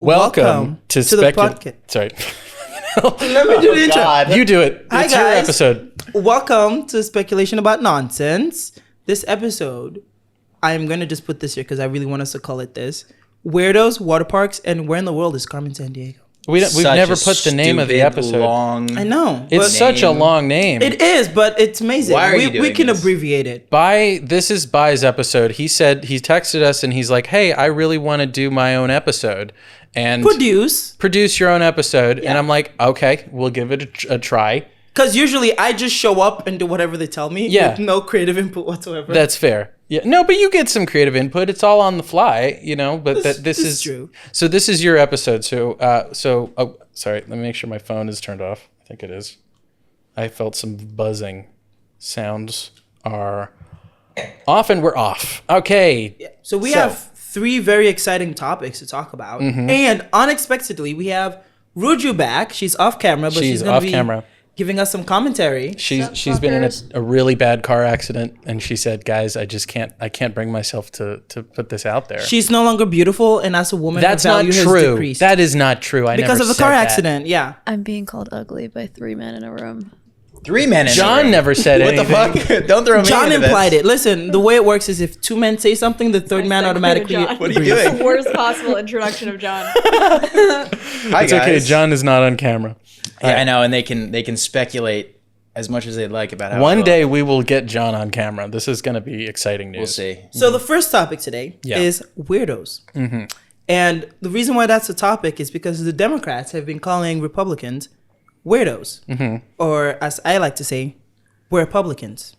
Welcome to the podcast. Sorry. Let me do the intro. God. You do it. Hi, it's your guys. episode. Welcome to Speculation About Nonsense. This episode, I'm going to just put this here because I really want us to call it this. Weirdos, water parks, and where in the world is Carmen Sandiego? We've never put the name of the episode. I know. It's such a long name. It is, but it's amazing. Why are you doing we can this? abbreviate it. This is Bai's episode. He said, he texted us and he's like, hey, I really want to do my own episode. And produce your own episode. Yeah. And I'm like, okay, we'll give it a try. Because usually I just show up and do whatever they tell me with no creative input whatsoever. That's fair. Yeah. No, but you get some creative input. It's all on the fly, you know, but this is true. So this is your episode. So, sorry, let me make sure my phone is turned off. I think it is. I felt some buzzing. Sounds are off and we're off. Okay. Yeah. So we have 3 very exciting topics to talk about. Mm-hmm. And unexpectedly, we have Ruju back. She's off camera, but she's going to be giving us some commentary. She's been in a really bad car accident, and she said, "Guys, I can't bring myself to put this out there." She's no longer beautiful, and as a woman, that's her value not true. has decreased. That is not true. Because of the car accident. Yeah, I'm being called ugly by 3 men in a room. 3 men in John a room. never said anything. What the fuck? Don't throw me John into implied this. it. Listen, the way it works is if 2 men say something, the third man automatically. What are you That's doing? the worst possible introduction of John. Hi, It's guys. okay. John is not on camera. Yeah, I know, and they can speculate as much as they'd like about how. One day we will get John on camera. This is going to be exciting news. We'll see. So the first topic today is weirdos. Mm-hmm. And the reason why that's a topic is because the Democrats have been calling Republicans weirdos. Mm-hmm. Or as I like to say, we're Republicans.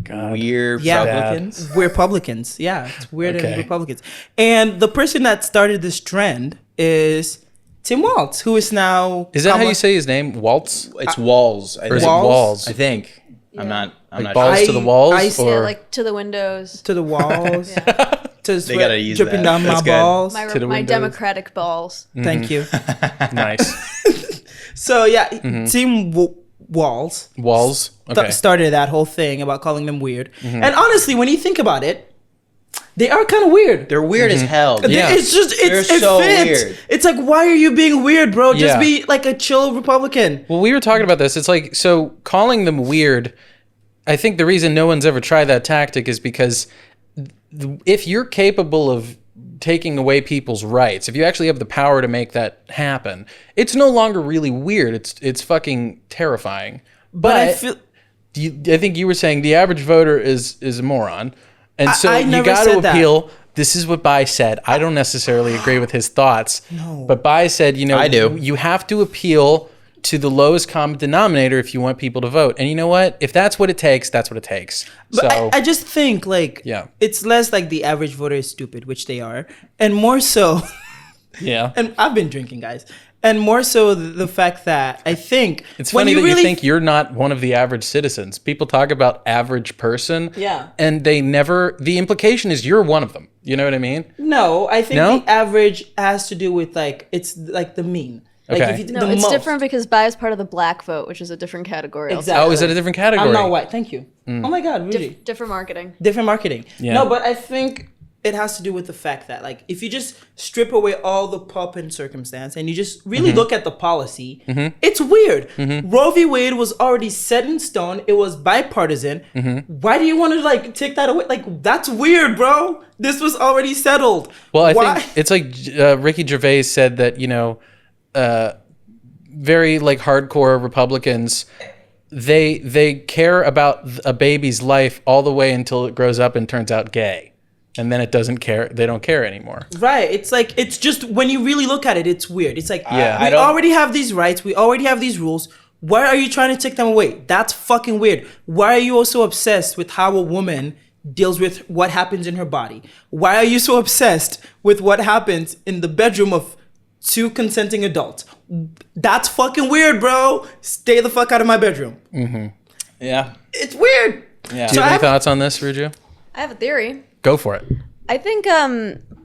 God. Weird. Republicans. We're Republicans. Yeah, it's weird Okay. and Republicans. And the person that started this trend is Tim Walz, who is now... Is that how you say his name? Waltz? It's Walls. Or is it Walz? I think. I'm not balls sure. to the walls? Yeah, or like to the windows. To the walls. To They gotta use dripping that. down That's my good. balls. My the windows. democratic balls. Thank you. nice. So yeah, Tim Walz Walls? Okay. started that whole thing about calling them weird. And honestly, when you think about it, they are kind of weird. They're weird as hell. Yeah. It's just They're it so fits. weird. It's like, why are you being weird, bro? Just Yeah. be like a chill Republican. Well, we were talking about this. It's like, so calling them weird, I think the reason no one's ever tried that tactic is because if you're capable of taking away people's rights, if you actually have the power to make that happen, it's no longer really weird. It's fucking terrifying. But I feel I think you were saying the average voter is a moron. And so I you never got to said that. appeal. This is what Bai said. I don't necessarily agree with his thoughts. No. But Bai said, I do. You have to appeal to the lowest common denominator if you want people to vote. And you know what? If that's what it takes, that's what it takes. But So I just think like it's less like the average voter is stupid, which they are, and more so. yeah. And I've been drinking, guys. And more so the fact that I think It's when funny that really you think you're not one of the average citizens. People talk about average person. Yeah. And they never, the implication is you're one of them. You know what I mean? No, I think No? the average has to do with like it's like the mean. Like Okay. No, it's different because Bai is part of the black vote, which is a different category. Exactly. Oh, is it a different category? I'm not white. Thank you. Oh my God, really? Different marketing. Different marketing. Yeah. No, but I think it has to do with the fact that like if you just strip away all the pomp and circumstance and you just really look at the policy, it's weird. Roe v. Wade was already set in stone. It was bipartisan. Why do you want to like take that away? Like that's weird, bro. This was already settled. Well, I Why? think it's like Ricky Gervais said that, very like hardcore Republicans, they care about a baby's life all the way until it grows up and turns out gay. And then it doesn't care. They don't care anymore. Right. It's like, it's just, when you really look at it, it's weird. It's like, Yeah. we already have these rights. We already have these rules. Why are you trying to take them away? That's fucking weird. Why are you also obsessed with how a woman deals with what happens in her body? Why are you so obsessed with what happens in the bedroom of 2 consenting adults? That's fucking weird, bro. Stay the fuck out of my bedroom. Yeah. It's weird. Yeah. Do you have any thoughts on this, Ruju? I have a theory. Go for it. I think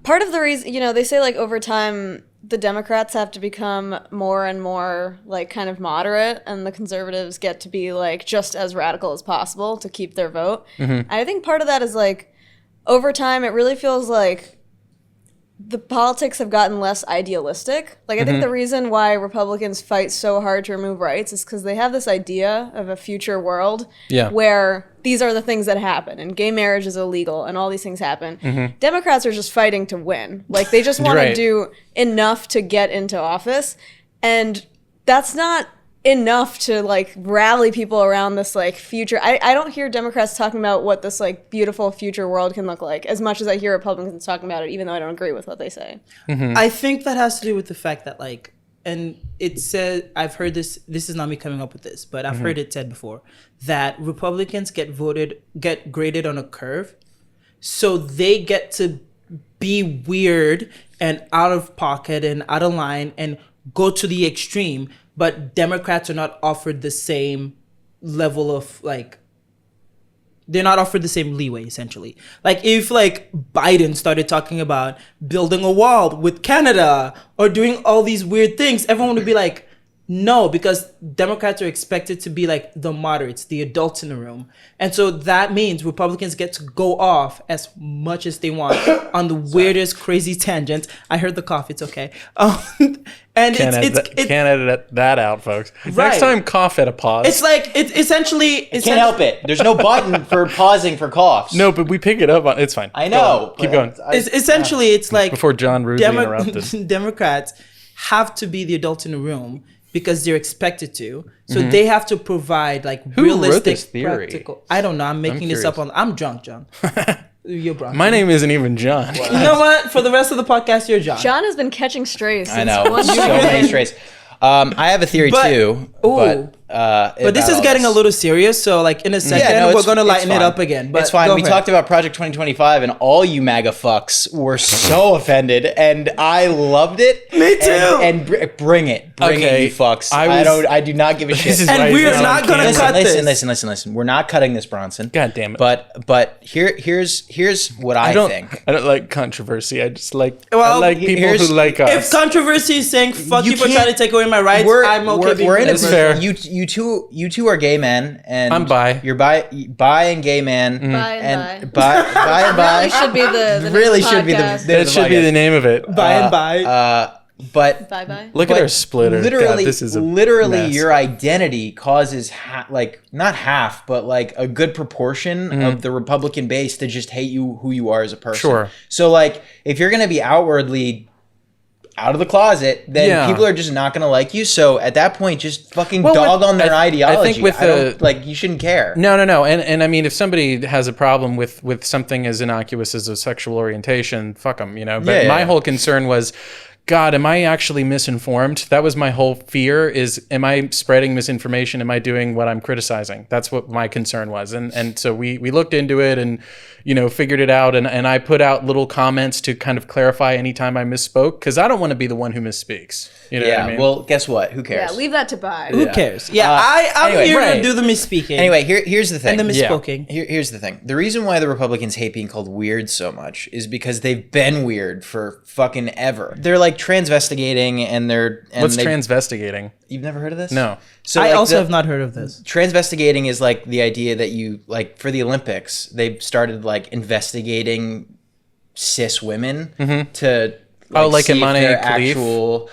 part of the reason, they say like over time the Democrats have to become more and more like kind of moderate, and the conservatives get to be like just as radical as possible to keep their vote. I think part of that is like over time it really feels like the politics have gotten less idealistic. Like, I think the reason why Republicans fight so hard to remove rights is because they have this idea of a future world where these are the things that happen and gay marriage is illegal and all these things happen. Democrats are just fighting to win. Like, they just want to do enough to get into office. And that's not enough to like rally people around this like future. I don't hear Democrats talking about what this like beautiful future world can look like as much as I hear Republicans talking about it, even though I don't agree with what they say. I think that has to do with the fact that like, and it said, I've heard this is not me coming up with this, but I've heard it said before that Republicans get graded on a curve, so they get to be weird and out of pocket and out of line and go to the extreme. But Democrats are not offered the same level of like, they're not offered the same leeway, essentially. Like if like Biden started talking about building a wall with Canada or doing all these weird things, everyone would be like, no, because Democrats are expected to be like the moderates, the adults in the room. And so that means Republicans get to go off as much as they want on the weirdest, crazy tangents. I heard the cough, it's okay. And Can't edit that out, folks. Right. Next time, cough at a pause. It's like, it's essentially... Can't help it. There's no button for pausing for coughs. No, but we pick it up on... It's fine. I know. Keep going. Essentially, it's like... Before John rudely interrupted. Democrats have to be the adults in the room because they're expected to. So they have to provide like Who realistic, wrote this theory? practical... I don't know. I'm making this up on... I'm drunk, John. You're Bronson. My name isn't even John. You know what? For the rest of the podcast, you're John. John has been catching strays since I know. one So second. many strays. I have a theory too. But this is getting a little serious, so like in a second we're going to lighten it up again. But it's fine. go We ahead. talked about Project 2025 and all you MAGA fucks were so offended and I loved it. Me too. And bring it. Bring it, you fucks. I do not give a shit. is And why we it's are not going to Listen, cut listen, this. listen. We're not cutting this, Bronson. God damn it. But here's what I think. I don't like controversy. I just like... Well, I like people here's- who like If us. controversy is saying fuck You you for can't- trying to take away my rights, I'm okay being we're in a That's fair. You two are gay men, and I'm bi. You're bi and gay man. Bi and bi. bi and bi. Really should be the name Really of the should be the podcast. That should be the name of it. by and by. But Bye-bye. Look at our splitter. Literally, God, this is a literally, mess. your identity causes like not half, but like a good proportion of the Republican base to just hate you who you are as a person. Sure. So like, if you're gonna be outwardly out of the closet, then people are just not gonna like you. So at that point, just fucking dog on their ideology. I think with like you shouldn't care. No. And I mean, if somebody has a problem with something as innocuous as a sexual orientation, fuck them, you know. But my whole concern was, God, am I actually misinformed? That was my whole fear is, am I spreading misinformation? Am I doing what I'm criticizing? That's what my concern was. And so we looked into it and, you know, figured it out. And I put out little comments to kind of clarify anytime I misspoke, because I don't want to be the one who misspeaks. You know what I mean? Well, guess what? Who cares? Yeah, leave that to Bi. Who cares? Yeah, I'm anyway, here right. to do the misspeaking. Anyway, here's the thing. and the misspoking. Here's the thing. The reason why the Republicans hate being called weird so much is because they've been weird for fucking ever. They're like transvestigating and What's transvestigating? You've never heard of this? No. So I like, also have not heard of this. transvestigating is like the idea that you like for the Olympics, they've started like investigating cis women to like see if Imane they're Khalif? actual,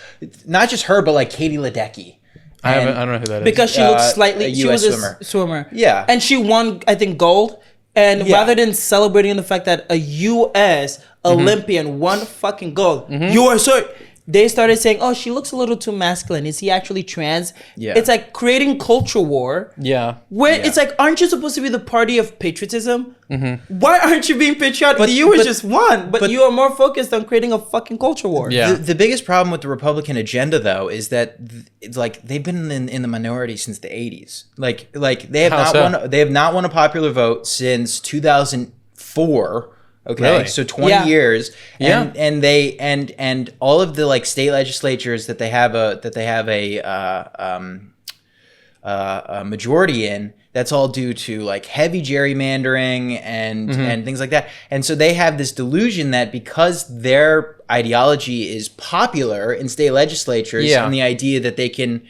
not just her, but like Katie Ledecky. I don't know who that is. Because she looks a slightly... She US was swimmer. a swimmer. Yeah. And she won, I think, gold. And Yeah. rather than celebrating the fact that a U.S. Olympian won fucking gold, USA, they started saying, oh, she looks a little too masculine. Is he actually trans? Yeah. It's like creating culture war. Yeah. Where it's like, aren't you supposed to be the party of patriotism? Why aren't you being patriotic? The U.S. just won, but you are more focused on creating a fucking culture war. Yeah. The biggest problem with the Republican agenda, though, is that it's like they've been in the minority since the 80s. Like they have How not so? won. They have not won a popular vote since 2004. Okay, Really? so 20 Yeah. years, Yeah. and all of the like state legislatures that they have a majority in. That's all due to like heavy gerrymandering and things like that. And so they have this delusion that because their ideology is popular in state legislatures, and the idea that they can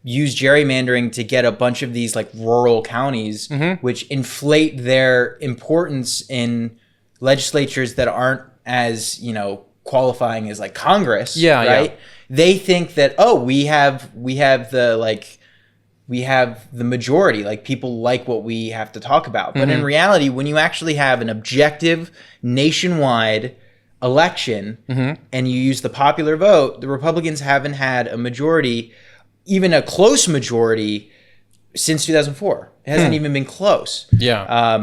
use gerrymandering to get a bunch of these like rural counties, which inflate their importance in legislatures that aren't as, you know, qualifying as like Congress, Yeah, right? yeah. They think that, oh, we have the majority, like people like what we have to talk about. But in reality, when you actually have an objective nationwide election and you use the popular vote, the Republicans haven't had a majority, even a close majority, since 2004. It hasn't even been close. Yeah.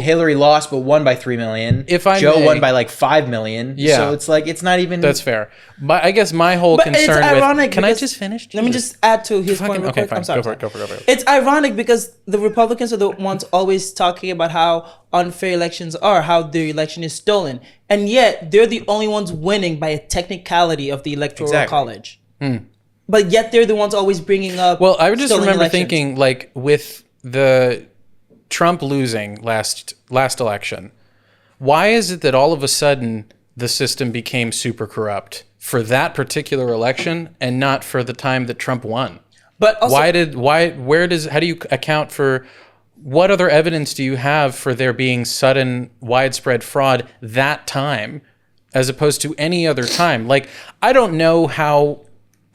Hillary lost but won by 3 million. Joe won by like 5 million. Yeah. So it's like, it's not even... That's fair. But I guess my whole But it's concern ironic with... Can I because- just finish? Let me just add to his point real Okay, quick. fine. I'm sorry. Go for it. It's ironic because the Republicans are the ones always talking about how unfair elections are, how the election is stolen. And yet, they're the only ones winning by a technicality of the Electoral College. But yet, they're the ones always bringing up Well, I just stolen remember elections. thinking, like, with the Trump losing last election, why is it that all of a sudden the system became super corrupt for that particular election and not for the time that Trump won? But also, how do you account for, what other evidence do you have for there being sudden widespread fraud that time as opposed to any other time? Like, I don't know how...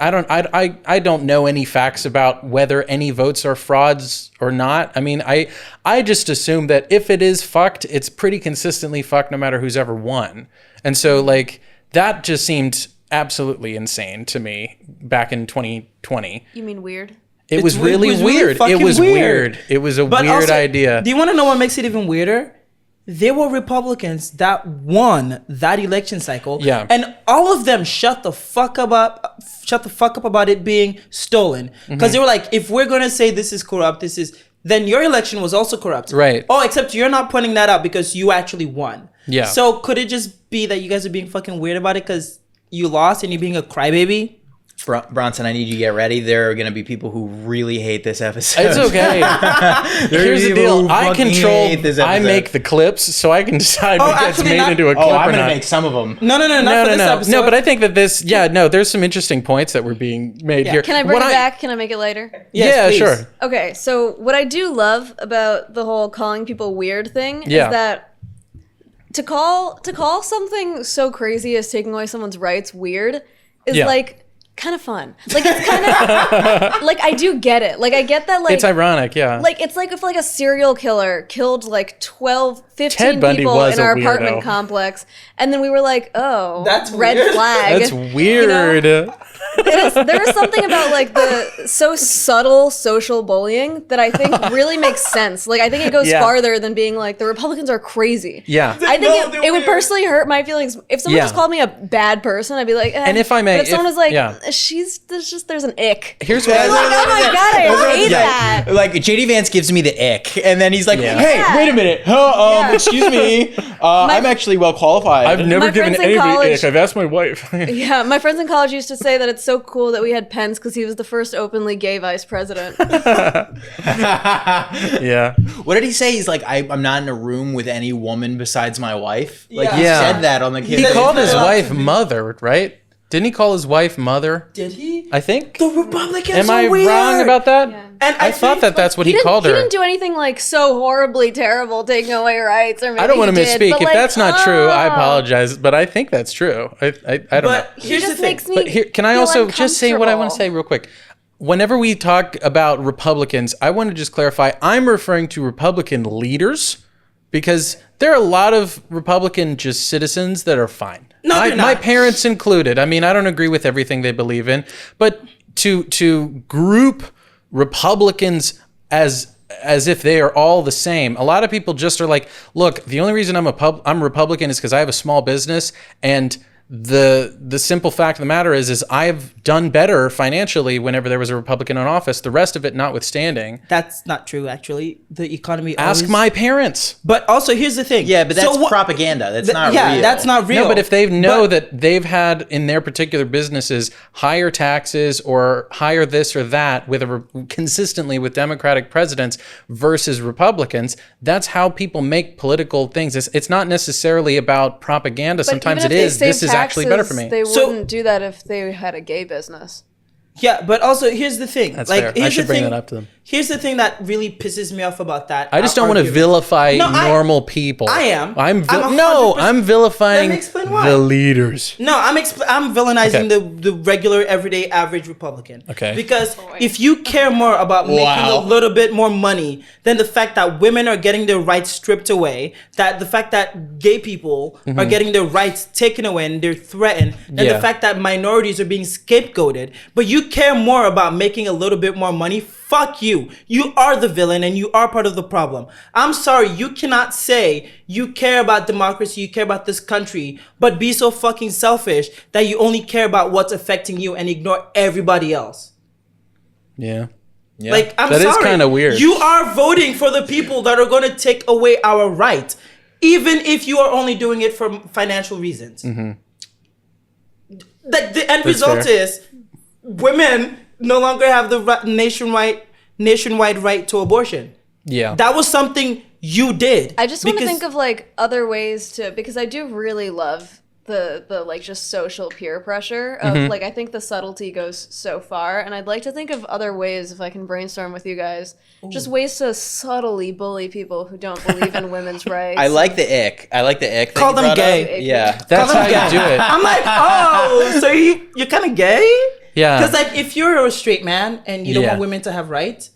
I don't know any facts about whether any votes are frauds or not. I mean, I just assume that if it is fucked, it's pretty consistently fucked no matter who's ever won. And so, like, that just seemed absolutely insane to me back in 2020. You mean weird? It was really weird. It fucking was weird. It was a But weird also, idea. Do you want to know what makes it even weirder? There were Republicans that won that election cycle, Yeah. and all of them shut the fuck up about it being stolen, because they were like, if we're gonna say this is corrupt, then your election was also corrupt, Right. Oh, except you're not pointing that out because you actually won. Yeah. So could it just be that you guys are being fucking weird about it because you lost and you're being a crybaby? Bronson, I need you to get ready. There are going to be people who really hate this episode. It's okay. Here's the deal. I make the clips, so I can decide what gets actually made not- into a clip Oh, or I'm going not. to make some of them. No, not for this episode. No, but I think that there's some interesting points that were being made here. Can I bring it back? Can I make it lighter? Yes, yeah, please. sure. Okay, so what I do love about the whole calling people weird thing Yeah. is that to call something so crazy as taking away someone's rights weird is Yeah. like kind of fun. Like it's kind of like I do get it. Like I get that like It's ironic, yeah. like it's like if like a serial killer killed like 12, 15 Ted Bundy people was in our a apartment weirdo. complex and then we were like, "Oh, That's red weird. flag." That's weird. There is something about like the so subtle social bullying that I think really makes sense. Like I think it goes Yeah. farther than being like the Republicans are crazy. Yeah. I think No, they're it would weird. personally hurt my feelings if someone Yeah. just called me a bad person. I'd be like, eh. And if I may, but if someone was like, yeah. there's an ick. Here's what I'm like, oh my god, I hate that. Like JD Vance gives me the ick, and then he's like, Yeah. "Hey, Yeah. wait a minute, Yeah. excuse me, I'm actually well qualified." I've never My given friends in anybody college- ick. I've asked my wife. Yeah, my friends in college used to say that it's so cool that we had Pence because he was the first openly gay vice president. Yeah. What did he say? He's like, I'm not in a room with any woman besides my wife. Like he Yeah. said that on the He kid. called his Yeah. wife mother, right? Didn't he call his wife mother? Did he? I think. The Republicans Am are I weird. wrong about that? Yeah. And I thought that that's what he called He her. didn't do anything like so horribly terrible, taking away rights. Or maybe I don't want to he did, misspeak. but, If like, that's not true, I oh. apologize. But I think that's true. I don't know. But It here's the just thing. makes me. But here, can I feel also just say what I want to uncomfortable. say real quick? Whenever we talk about Republicans, I want to just clarify, I'm referring to Republican leaders because there are a lot of Republican just citizens that are fine. No, they're my not. parents included. I mean, I don't agree with everything they believe in, but to group Republicans as if they are all the same. A lot of people just are like, look, the only reason I'm Republican is because I have a small business, and the simple fact of the matter is I've done better financially whenever there was a Republican in office. The rest of it notwithstanding. That's not true, actually. The economy Ask always... my parents. But also, here's the thing. Yeah, but that's So what- propaganda. That's not yeah, real. that's not real. No, but if they know But- that they've had in their particular businesses higher taxes or higher this or that consistently with Democratic presidents versus Republicans, that's how people make political things. It's not necessarily about propaganda. But Sometimes even it if they is. save This is actually better for me. They So- wouldn't do that if they had a gay business. Yeah, but also here's the thing. That's like, fair. I here's should the bring thing. that up to them. Here's the thing that really pisses me off about that. I just don't want to argument. vilify No, normal people. I am. I'm 100% vilifying Let me explain why. the leaders. No, I'm villainizing Okay. the regular, everyday, average Republican. Okay. Because if you care more about making a little bit more money than the fact that women are getting their rights stripped away, that the fact that gay people are getting their rights taken away and they're threatened, and the fact that minorities are being scapegoated, but you care more about making a little bit more money, fuck you. You are the villain and you are part of the problem. I'm sorry, you cannot say you care about democracy, you care about this country, but be so fucking selfish that you only care about what's affecting you and ignore everybody else. Yeah. Yeah. Like, I'm That sorry. is kinda weird. You are voting for the people that are going to take away our rights, even if you are only doing it for financial reasons. Like, the end result fair. is women no longer have the nationwide right to abortion. Yeah. That was something you did. I just want to because- think of like other ways to, because I do really love the like just social peer pressure of like, I think the subtlety goes so far, and I'd like to think of other ways, if I can brainstorm with you guys, just ways to subtly bully people who don't believe in women's rights. I like the ick. that Call you them brought gay. up. Yeah. That's how Call them you do it. I'm like, oh, so you're kind of gay? Yeah. Because like, if you're a straight man and you don't Yeah. want women to have rights,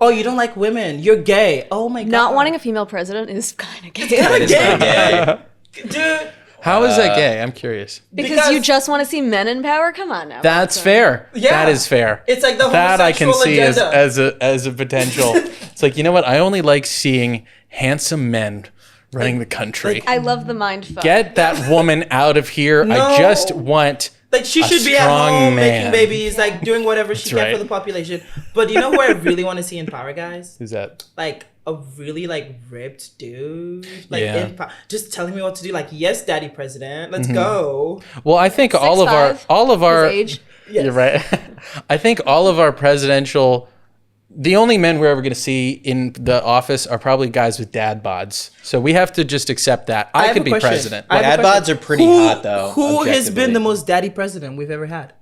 oh, you don't like women, you're gay. Oh my god. Not wanting a female president is kind of gay. That is gay. gay. Dude. How is that gay? I'm curious. Because you just want to see men in power? Come on now. That's Bronson. fair. Yeah. That is fair. It's like the that I can homosexual see agenda. as a potential. It's like, you know what? I only like seeing handsome men running the country. I love the mind fuck. Get that woman out of here. No. I just want Like, she a should be at strong home man. making babies, like doing whatever she can right. for the population. But you know who I really want to see in power, guys? Who's that? Like a really like ripped dude, like Yeah. in just telling me what to do. Like, yes, daddy president, let's go. Well, I think all of our His age. Yes. You're right. I think all of our presidential, the only men we're ever going to see in the office are probably guys with dad bods. So we have to just accept that. I have could a be question. president. I have a Dad question. bods are pretty Who- hot, though, Who has been objectively. the most daddy president we've ever had?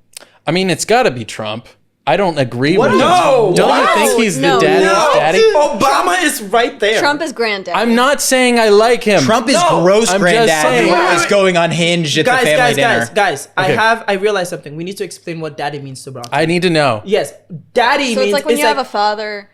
I mean, it's got to be Trump. I don't agree What with are him. No, Don't wow. you think he's No. the daddy's No, daddy? Obama is right there. Trump is granddad. I'm not saying I like him. Trump is No, gross I'm just granddad saying. who Wait, is going unhinged at the family dinner. guys. Okay. I realized something. We need to explain what daddy means to Bronson. I need to know. Yes, daddy So means it's like when you have a father.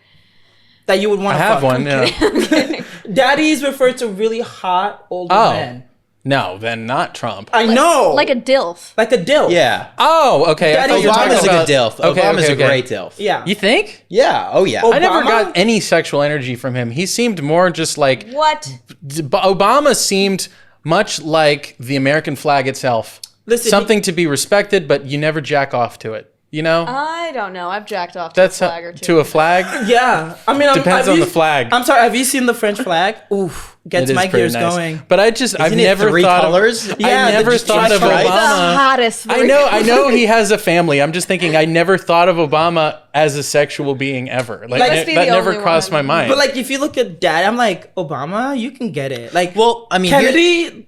that you would want I to have fuck. one. Yeah. Daddies refer to really hot older Oh. men. No, then not Trump. I know, Like a DILF. like a dilf. Yeah. Oh, okay. I Daddy thought you were talking Obama's a about good DILF. Okay, Obama's okay, a okay. great DILF. yeah. You think? Yeah. Oh, yeah. Oh, I never Obama? got any sexual energy from him. He seemed more just like What? Obama seemed much like the American flag itself. Listen, Something to be respected, but you never jack off to it. You know? I don't know. I've jacked off That's to a flag or two. to a flag. Yeah, I mean, Depends have on you- the flag. I'm sorry. Have you seen the French flag? Oof, gets It is my pretty gears nice. going. But I've Isn't it never three thought colors? Of, Yeah, I never the thought of stripes. the Obama. hottest. I know he has a family. I'm just thinking I never thought of Obama as a sexual being ever. Like, Must be that the never only crossed one. my mind. But like, if you look at dad, I'm like, Obama, you can get it. Like, Well, I mean,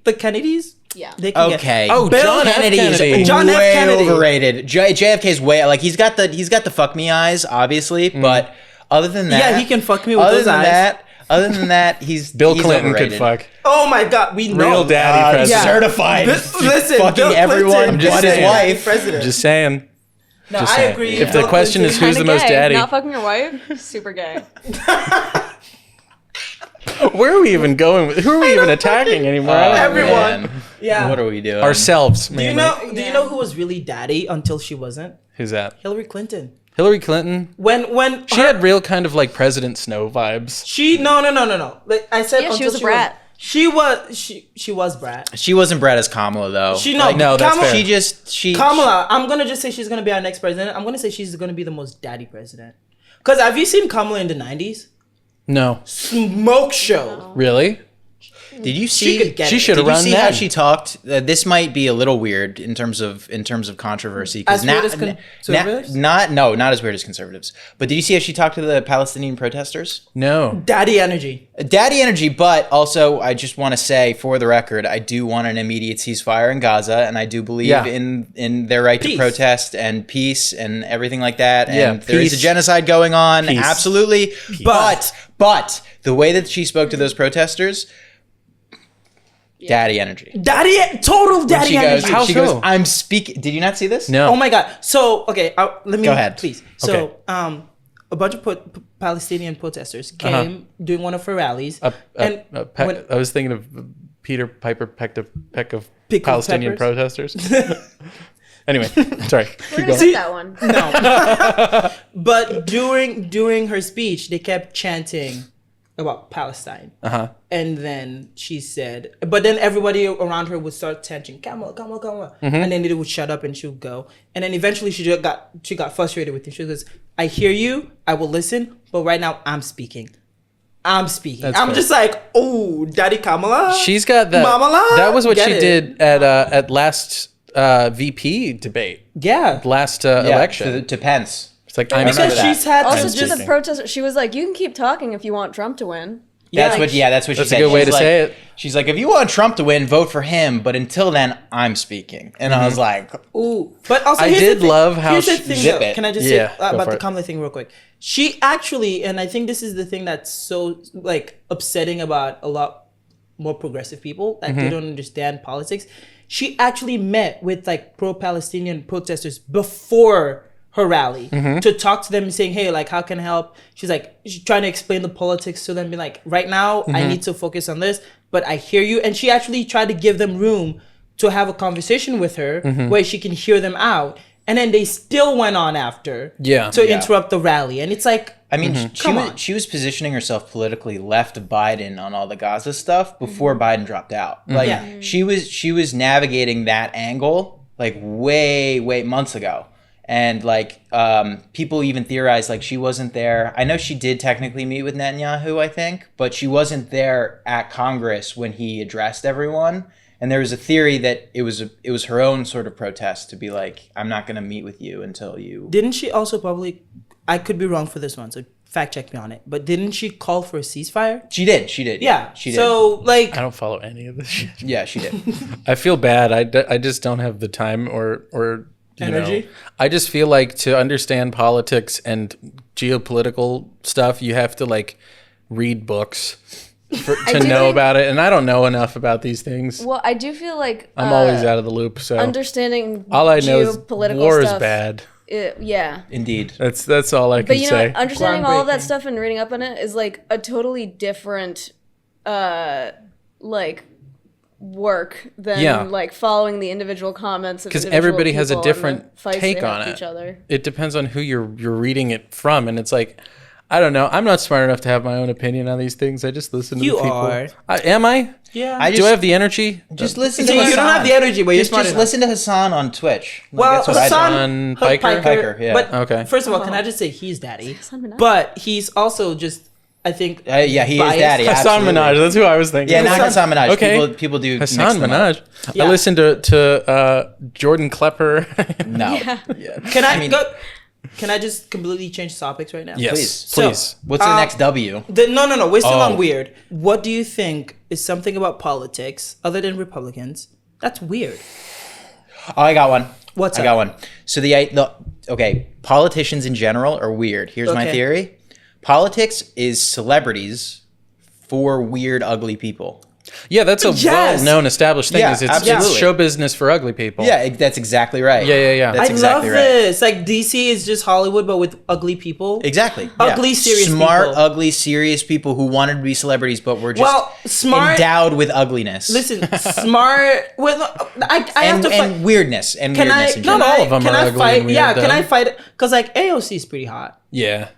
the Kennedys, Yeah. they can get Okay. Oh, Bill John F. Kennedy is Kennedy. John F. way Kennedy. overrated. JFK's way like he's got the fuck me eyes, obviously, but other than that, Yeah, he can fuck me with other those than eyes. Other than that, he's Bill he's Clinton overrated. could fuck. Oh my God, we know. Real daddy God, president. Yeah. certified. Listen, fucking Bill everyone Clinton, just but his saying. wife. President. Just saying. No, just I saying. agree. If the Bill question Clinton- is who's the Kinda most gay. daddy, Not fucking your wife? Super gay. where are we even going? Who are we even attacking anymore? I don't know. Everyone. Man. Yeah. What are we doing? Ourselves. Do you mainly. know? Do Yeah. you know who was really daddy until she wasn't? Who's that? Hillary Clinton. Hillary Clinton. When She had real kind of like President Snow vibes. no. Like I said, Yeah, she until was a brat. She was brat. She wasn't brat as Kamala though. No, that's Kamala, fair. She Kamala, I'm gonna just say she's gonna be our next president. I'm gonna say she's gonna be the most daddy president. Cause have you seen Kamala in the '90s? No. Smoke show. Really? Did you see? could get She it. should Did have you run see how then. she talked? This might be a little weird in terms of controversy. As weird as conservatives? not as weird as conservatives. But did you see how she talked to the Palestinian protesters? No. Daddy energy. Daddy energy, but also I just want to say, for the record, I do want an immediate ceasefire in Gaza, and I do believe Yeah. in their right Peace. to protest and peace and everything like that. Yeah, And there is a peace. genocide going on, Peace. absolutely. But the way that she spoke to those protesters, daddy energy. Total When daddy she goes, energy. How she so? goes, I'm speaking. Did you not see this? No. Oh my god. So okay, let me Go ahead. please. Okay. So a bunch of Palestinian protesters came doing one of her rallies, and when- I was thinking of Peter Piper peck of Pickled Palestinian peppers? protesters. Anyway, sorry. We're gonna hit that one. but during her speech, they kept chanting about Palestine. And then she said, but then everybody around her would start chanting, Kamala, Kamala, Kamala. And then they would shut up and she would go. And then eventually she got frustrated with it. She goes, I hear you, I will listen, but right now I'm speaking. That's I'm fair. just like, oh, Daddy Kamala. She's got that. Mamala? That was what Get she it. did at last VP debate. Yeah. Last Yeah, election. to Pence. It's like remember Because that. she's had Also, I'm just the speaking. protest. She was like, "You can keep talking if you want Trump to win." That's Yeah. what. Yeah, that's what That's she a said. good way She's to like- say it. She's like, if you want Trump to win, vote for him. But until then, I'm speaking. And I was like, Ooh, but also I here's did the thing. love how here's the she- thing. Zip Though. it. Can I just Yeah, say go about for the it. Kamala thing real quick? She actually, and I think this is the thing that's so like upsetting about a lot more progressive people that Mm-hmm. they don't understand politics. She actually met with like pro-Palestinian protesters before her rally Mm-hmm. to talk to them, saying, "Hey, like, how can I help?" She's trying to explain the politics to them, be like, "Right now, Mm-hmm. I need to focus on this, but I hear you." And she actually tried to give them room to have a conversation with her Mm-hmm. where she can hear them out. And then they still went on after Yeah. to Yeah. interrupt the rally. And it's like, I mean, Come on. she was positioning herself politically left of Biden on all the Gaza stuff before Mm-hmm. Biden dropped out. Like Yeah. she was navigating that angle like way months ago. And like people even theorized like she wasn't there. I know she did technically meet with Netanyahu, I think, but she wasn't there at Congress when he addressed everyone. And there was a theory that it was her own sort of protest to be like, I'm not going to meet with you until you. didn't she also probably, I could be wrong for this one, so fact check me on it, but didn't she call for a ceasefire? She did. Yeah. She did. So, like, I don't follow any of this shit. Yeah, she did. I feel bad. I just don't have the time or you Energy? know. I just feel like to understand politics and geopolitical stuff, you have to like read books to do know think- about it, and I don't know enough about these things. Well, I do feel like I'm always out of the loop. So understanding all I know is geopolitical war stuff. is bad. Indeed. That's all I can But you know, say. understanding all of that Groundbreaking. stuff and reading up on it is like a totally different, like work than Yeah. like following the individual comments of Because individual everybody has a people and the different fights take they on have it. with each other. It depends on who you're reading it from, and it's like, I don't know. I'm not smart enough to have my own opinion on these things. I just listen to You the people. are. Am I? yeah. Do I have the energy? Just listen So to you Hassan. don't have the energy, but you're smart just enough. listen to Hassan on Twitch. Like, Well, that's what I do. Hassan Piker? Piker, yeah. But Okay. first of all, can I just say he's daddy? Hassan Minaj? But he's also just, I think, Yeah, he biased. is daddy. Hassan absolutely. Minaj. That's who I was thinking. Yeah, not Hassan Minaj. Okay. People do Hassan mix them up. Minaj. Yeah. I listened to Jordan Klepper. No. Can I mean- go? Can I just completely change topics right now? Yes, Please. please. What's the next W? No. We're still Oh. on weird. What do you think is something about politics other than Republicans that's weird? Oh, I got one. What's I up? got one. So okay, politicians in general are weird. Here's my Okay. theory. Politics is celebrities for weird, ugly people. Yeah, that's a Yes. well-known established thing. Yeah, Is it's absolutely. show business for ugly people. Yeah, that's exactly right. Yeah. That's I exactly love right. this. Like DC is just Hollywood, but with ugly people. Exactly. Ugly, serious smart, people. ugly, serious people who wanted to be celebrities but were just Well, smart- endowed with ugliness. Listen, smart. Well, I have to fight. and weirdness and Can I? weirdness in Can general. all I? of them Can are I ugly fight? and weird, Yeah. Can though. I fight? Because like AOC is pretty hot. Yeah.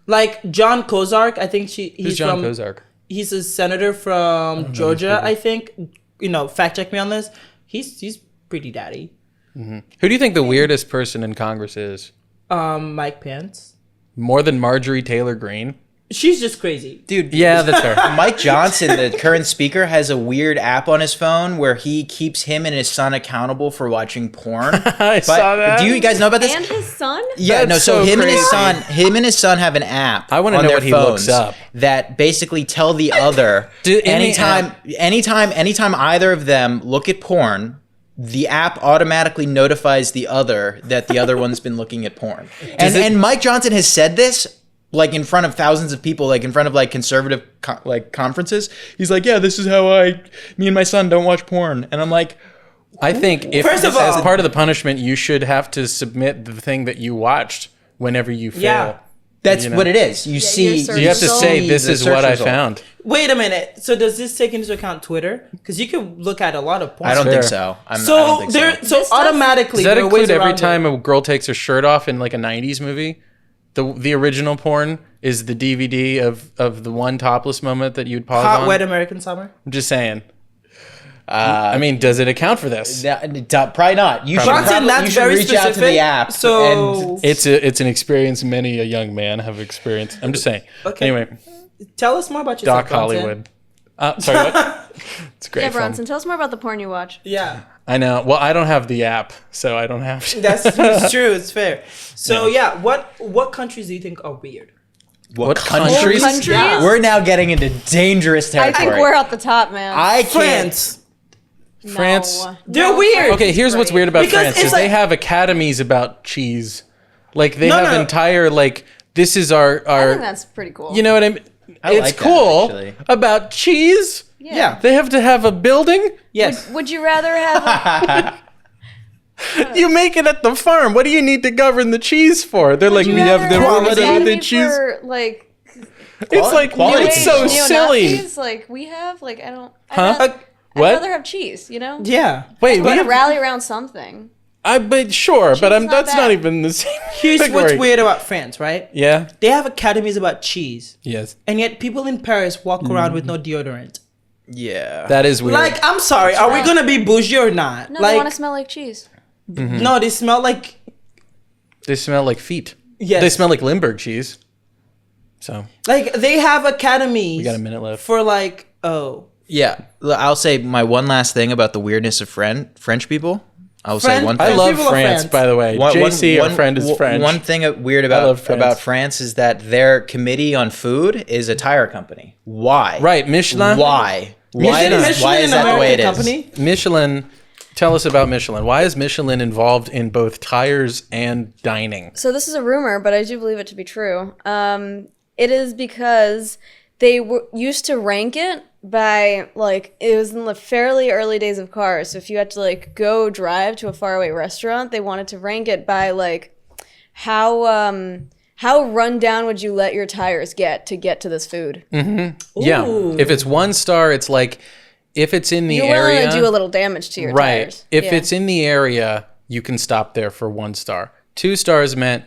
Like John Kozark, I think he's Who's John from. Kozark? He's a senator from Georgia, I think. You know, fact check me on this. He's pretty daddy. Who do you think the weirdest person in Congress is? Mike Pence. More than Marjorie Taylor Greene? She's just crazy. Dude, Yeah, that's fair. Mike Johnson, the current speaker, has a weird app on his phone where he keeps him and his son accountable for watching porn. I saw that. Do you guys know about this? And his son? Yeah, That's so so him crazy. him and his son have an app. I wanna on know their what he looks phones up. that basically tell the other Any anytime either of them look at porn, the app automatically notifies the other that the other one's been looking at porn. And Mike Johnson has said this like in front of thousands of people, like in front of like conservative conferences. He's like, yeah, this is how me and my son don't watch porn. And I'm like, I think if First of as all- part of the punishment, you should have to submit the thing that you watched whenever you fail. Yeah. that's You know? what it is. You see, your search You have to result. say, this the is search what I result. found. Wait a minute. So does this take into account Twitter? Because you can look at a lot of porn. I don't Fair. think so. I don't So think there, so. so This does- automatically, Does that there are ways include every around time it. a girl takes her shirt off in like a 90s movie? The original porn is the DVD of the one topless moment that you'd pause Hot on? Wet American Summer? I'm just saying. I mean, does it account for this? Probably not. You should, Bronson, probably, that's you should very reach out to the specific, app. so- and It's an experience many a young man have experienced. I'm just saying. Okay. Anyway, Tell us more about yourself, Doc Bronson. Hollywood. Sorry, what? It's a great. Yeah, film. Bronson, tell us more about the porn you watch. Yeah, I know. Well, I don't have the app, so I don't have to. that's it's true. It's fair. So yeah, what countries do you think are weird? What countries? countries? Countries? Yeah. We're now getting into dangerous I territory. think we're at the top, man. I can't. France. No. France? They're weird. Okay, here's what's weird about Because France it's is they like- have academies about cheese. Like they No, have no. entire like this is our I think that's pretty cool. you know what I mean? I It's like that, cool actually. about cheese. Yeah. They have to have a building. Yes. Would you rather have You make it at the farm. What do you need to govern the cheese for? They're like, would you we have rather the have rooms an and the academy cheese. for, like, It's like quality it's so control. silly. neo-Nazis, like we have? Like I don't. Huh? I'd What? rather have cheese, you know? Yeah. Wait, We we gotta have, rally around something. but sure, but Cheese is not that's not bad. even the same. Here's what's category. weird about France, right? Yeah. They have academies about cheese, Yes. and yet people in Paris walk around with no deodorant. Yeah. That is weird. Like, I'm sorry, are we gonna be bougie or not? No, they like, want to smell like cheese. no, they smell like They smell like feet. yes. They smell like Limburg cheese. So Like they have academies. we got a minute left. for like Yeah. I'll say my one last thing about the weirdness of French people. I'll say French- one I thing. love people of France, France. by the way. JC, our friend, is French. One thing weird love France. about France is that their committee on food is a tire company. Why? Right, Michelin. Why? Why Isn't is, why Michelin is an that the way it American is? company? Michelin. Tell us about Michelin. Why is Michelin involved in both tires and dining? So this is a rumor, but I do believe it to be true. It is because they used to rank it by like it was in the fairly early days of cars. So if you had to like go drive to a faraway restaurant, they wanted to rank it by like how run down would you let your tires get to this food? Yeah. Ooh. If it's 1 star, it's like if it's in the You're area. willing to do a little damage to your right. tires. If Yeah. it's in the area, you can stop there for 1 star. 2 stars meant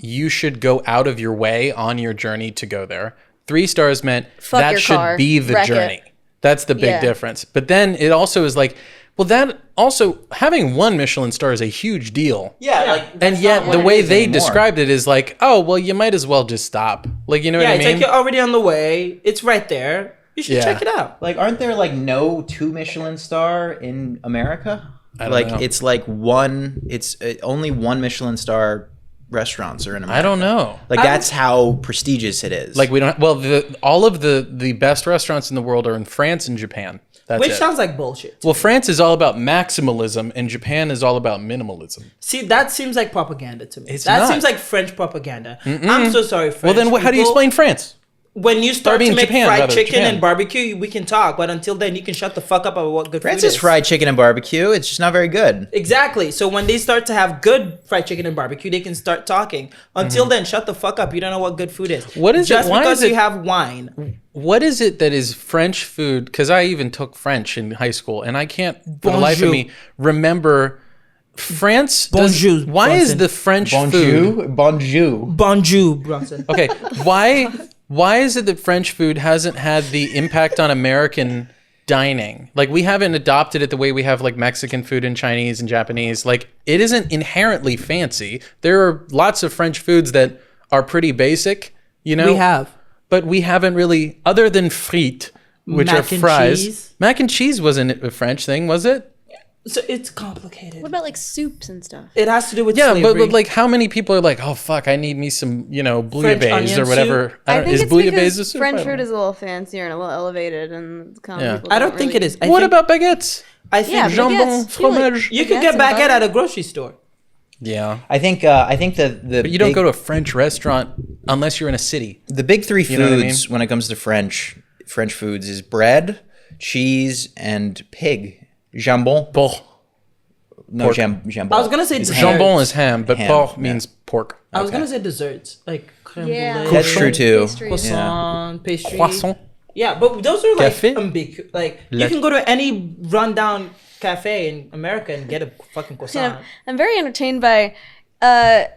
you should go out of your way on your journey to go there. 3 stars meant Fuck that your should car, be the wreck it. journey. That's the big Yeah. difference. But then it also is like, well, that also having 1 Michelin star is a huge deal. Yeah, like And yet the way they described it is like, oh, well, you might as well just stop. Like, you know Yeah, what I it's mean? like you're already on the way. It's right there. You should Yeah. check it out. like aren't there like no 2 Michelin star in America? I don't like know. it's like one. It's only 1 Michelin star restaurants are in America. I don't know. Like that's how prestigious it is. Like we don't. Well, all of the best restaurants in the world are in France and Japan. That's Which it. sounds like bullshit. Well, France is all about maximalism, and Japan is all about minimalism. See, that seems like propaganda to me. It's that not. seems like French propaganda. I'm so sorry, French. Well, then how do you people. explain France? When you start I mean, to make Japan, fried rather, chicken Japan. and barbecue, we can talk. But until then, you can shut the fuck up about what good France food is is. fried chicken and barbecue. It's just not very good. Exactly. So when they start to have good fried chicken and barbecue, they can start talking. Until then, shut the fuck up. You don't know what good food is. What is it? Just Why because is it- you have wine. What is it that is French food? Because I even took French in high school, and I can't, for the life of Bonjour. me, remember France. Bonjour, Why is Bronson. the French food? Bonjour. Bonjour, Bronson. Okay, why is it that French food hasn't had the impact on American dining? Like we haven't adopted it the way we have like Mexican food and Chinese and Japanese. Like it isn't inherently fancy. There are lots of French foods that are pretty basic You know, We have. but we haven't really, other than frites, which Mac are and fries. cheese. Mac and cheese wasn't a French thing, was it? So it's complicated. What about like soups and stuff? It has to do with Yeah, slavery. but like, how many people are like, oh fuck, I need me some, bouillabaisse onion or whatever. I think Is it's bouillabaisse a because soup? French I don't food know. is a little fancier and a little elevated, and common Yeah. people I don't think really- it is. I What think, about baguettes? I think Yeah, Jambon, baguettes, really. fromage. you can baguettes get and baguette butter? at a grocery store. Yeah, I think the but you don't go to a French restaurant unless you're in a city. the big three know what I foods when it comes to French foods is bread, cheese, and pig. Jambon. Porc. No, jambon. I was gonna say is dessert. ham. Jambon is ham, but Ham, porc yeah. means pork. I was Okay. gonna say desserts like creme Yeah, brulee, That's true too. Pastries. croissant, pastry. Croissant. Yeah, but those are like Café? big. Like you Let- can go to any rundown cafe in America and get a fucking croissant. I'm very entertained by.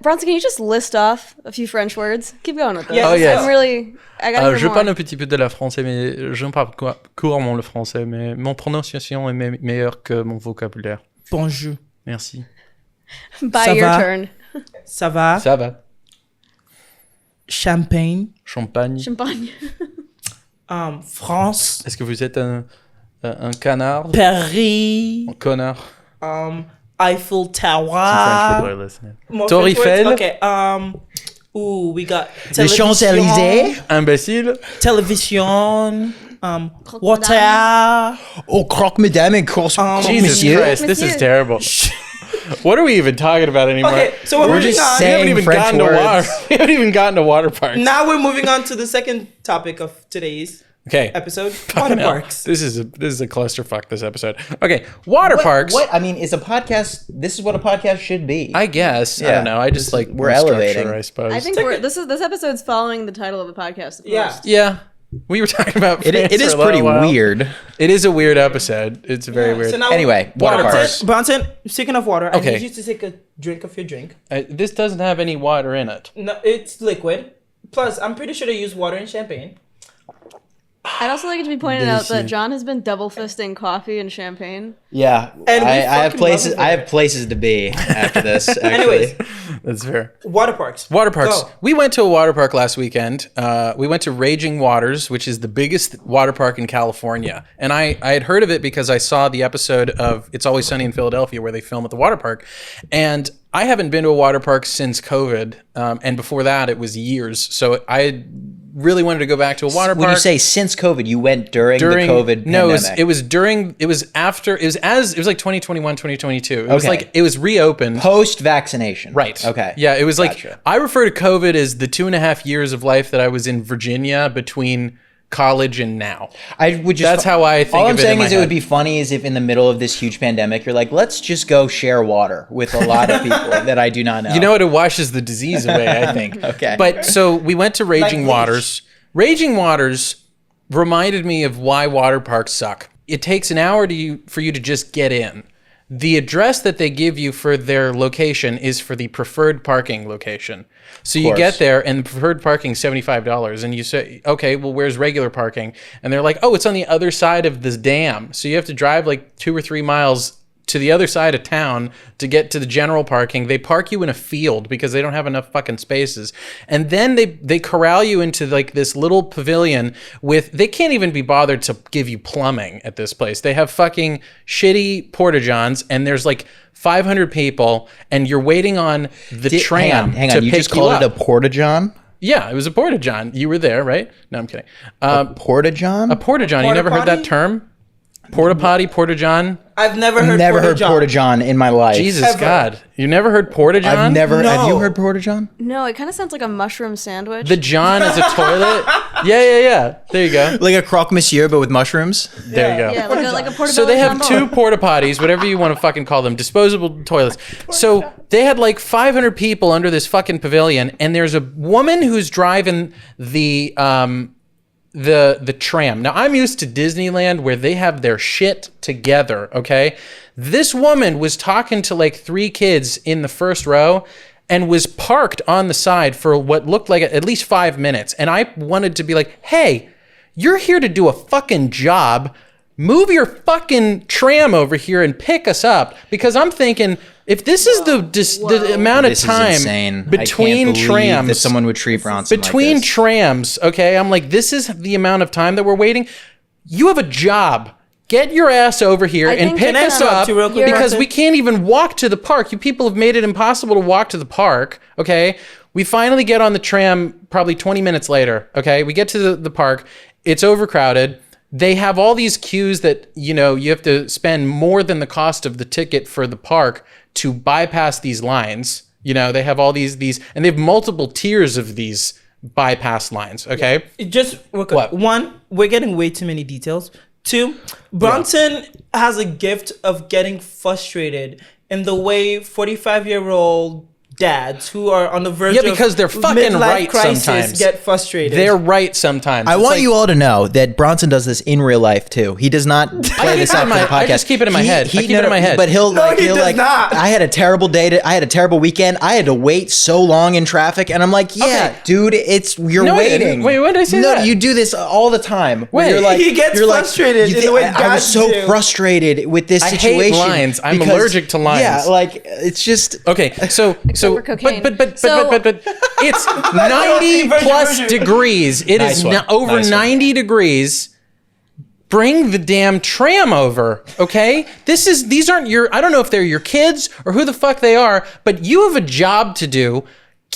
Bronson, can you just list off a few French words? Keep going with this. Yes. Oh, yes. I'm really. I gotta hear Je more. parle un petit peu de la français, mais je ne parle couramment le français, mais mon prononciation est meilleure que mon vocabulaire. Bonjour. Merci. By Ça your va? turn. Ça va? Ça va. Champagne. Champagne. Champagne. France. Est-ce que vous êtes un canard? Paris. Un connard. Eiffel Some French Tower. people are listening. More Tour French words? Eiffel. Okay. We got Les Champs-Élysées. Imbécile. Television. Water. Oh, croque madame and croque Jesus monsieur. Christ, this is Monsieur. terrible. What are we even talking about anymore? Okay, so we're We're moving just on. We haven't saying even French gotten to words. water. We haven't even gotten to water parks. Now we're moving on to the second topic of today's Okay. episode: Fucking water hell. parks. This is a clusterfuck. This episode. Okay, water parks. What? I mean, is a podcast. This is what a podcast should be. I guess. I Yeah. don't know. I just like We're more structure, elevating. I suppose. I think this episode's following the title of the podcast. the Yeah. most. Yeah. We were talking about it France is for a pretty little while. weird. It is a weird episode. It's very weird. So now, Anyway, water parks. Bronson, speaking of water, I Okay. need you to take a drink of your drink. This doesn't have any water in it. No, it's liquid. Plus, I'm pretty sure they use water in champagne. I'd also like it to be pointed This out that is- John has been double fisting coffee and champagne. Yeah, And we I have fucking places. love it I there. have places to be after this. Actually. Anyways, That's fair. water parks. Water parks. Go. We went to a water park last weekend. We went to Raging Waters, which is the biggest water park in California. And I had heard of it because I saw the episode of It's Always Sunny in Philadelphia where they film at the water park. And I haven't been to a water park since COVID. And before that, it was years. So I really wanted to go back to a water park. When you say since COVID, you went during the COVID no, pandemic. it was during, it was after, it was like 2021, 2022. It was Okay. like, it was reopened. Post-vaccination. Right. Okay. Yeah, it was like, Gotcha. I refer to COVID as the 2.5 years of life that I was in Virginia between college and now. I would just. That's how I think All of I'm it in saying my is, it would head. be funny is if in the middle of this huge pandemic, you're like, let's just go share water with a lot of people that I do not know. You know what? It washes the disease away, I think. Okay. But so we went to Raging bleach. Waters. Raging Waters reminded me of why water parks suck. It takes an hour for you to just get in. The address that they give you for their location is for the preferred parking location. So you course. get there and the preferred parking is $75 and you say, okay, well, where's regular parking? And they're like, oh, it's on the other side of this dam. So you have to drive like 2 or 3 miles to the other side of town to get to the general parking. They park you in a field because they don't have enough fucking spaces. And then they corral you into like this little pavilion with, they can't even be bothered to give you plumbing at this place. They have fucking shitty porta-johns and there's like 500 people and you're waiting on the tram Hang to on. You pick just called you it a up. porta-john? Yeah, it was a porta-john. You were there, right? No, I'm kidding. Porta-john? A porta-john. You never heard that Porta-potty? term? Porta-potty, porta-john? I've never heard Never heard porta-john. porta-john in my life. Jesus Ever. God. You never heard porta-john? I've never. No. Have you heard porta-john? No, it kind of sounds like a mushroom sandwich. The John is a toilet? Yeah. There you go. Like a croque monsieur, but with mushrooms? There you go. yeah, like a portobello So they have jambon. 2 porta potties, whatever you want to fucking call them, disposable toilets. So they had like 500 people under this fucking pavilion, and there's a woman who's driving the tram. Now I'm used to Disneyland where they have their shit together, okay? This woman was talking to like 3 kids in the first row and was parked on the side for what looked like at least 5 minutes. And I wanted to be like, hey, you're here to do a fucking job. move your fucking tram over here and pick us up, because I'm thinking if this is the amount of This is time insane. between I can't believe trams that someone would treat Bronson between like this. trams, okay, I'm like, this is the amount of time that we're waiting. You have a job. Get your ass over here and think- pick Can I us interrupt up, you real quick, because Bronson? we can't even walk to the park. You people have made it impossible to walk to the park, okay? We finally get on the tram probably 20 minutes later, okay? We get to the park. It's overcrowded. They have all these queues that, you know, you have to spend more than the cost of the ticket for the park to bypass these lines. You know, they have all these, and they have multiple tiers of these bypass lines, okay? Just real quick. What? One, we're getting way too many details. Two, Bronson has a gift of getting frustrated in the way 45-year-old dads who are on the verge Yeah, because they're of fucking midlife right crisis sometimes. get frustrated. They're right sometimes. I It's want like- you all to know that Bronson does this in real life too. He does not play this keep it out in for the my- podcast. I just keep it in my head. I keep it in my head. But he'll No, like, he he'll does like, not. I had a terrible day. I had a terrible weekend. I had to wait so long in traffic, and I'm like, yeah, Okay. dude, you're No, I didn't. waiting. Wait, when did I say no, that? you do this all the time. where Wait. you're like, He gets you're like, frustrated you in the way I was guys so do. frustrated with this I hate situation. lines. I'm because- allergic to lines. Yeah, like it's just. Okay, so for cocaine. but So- it's 90 plus degrees. It is Nice one. over Nice one. 90 degrees. Bring the damn tram over, okay? These aren't your, I don't know if they're your kids or who the fuck they are, but you have a job to do.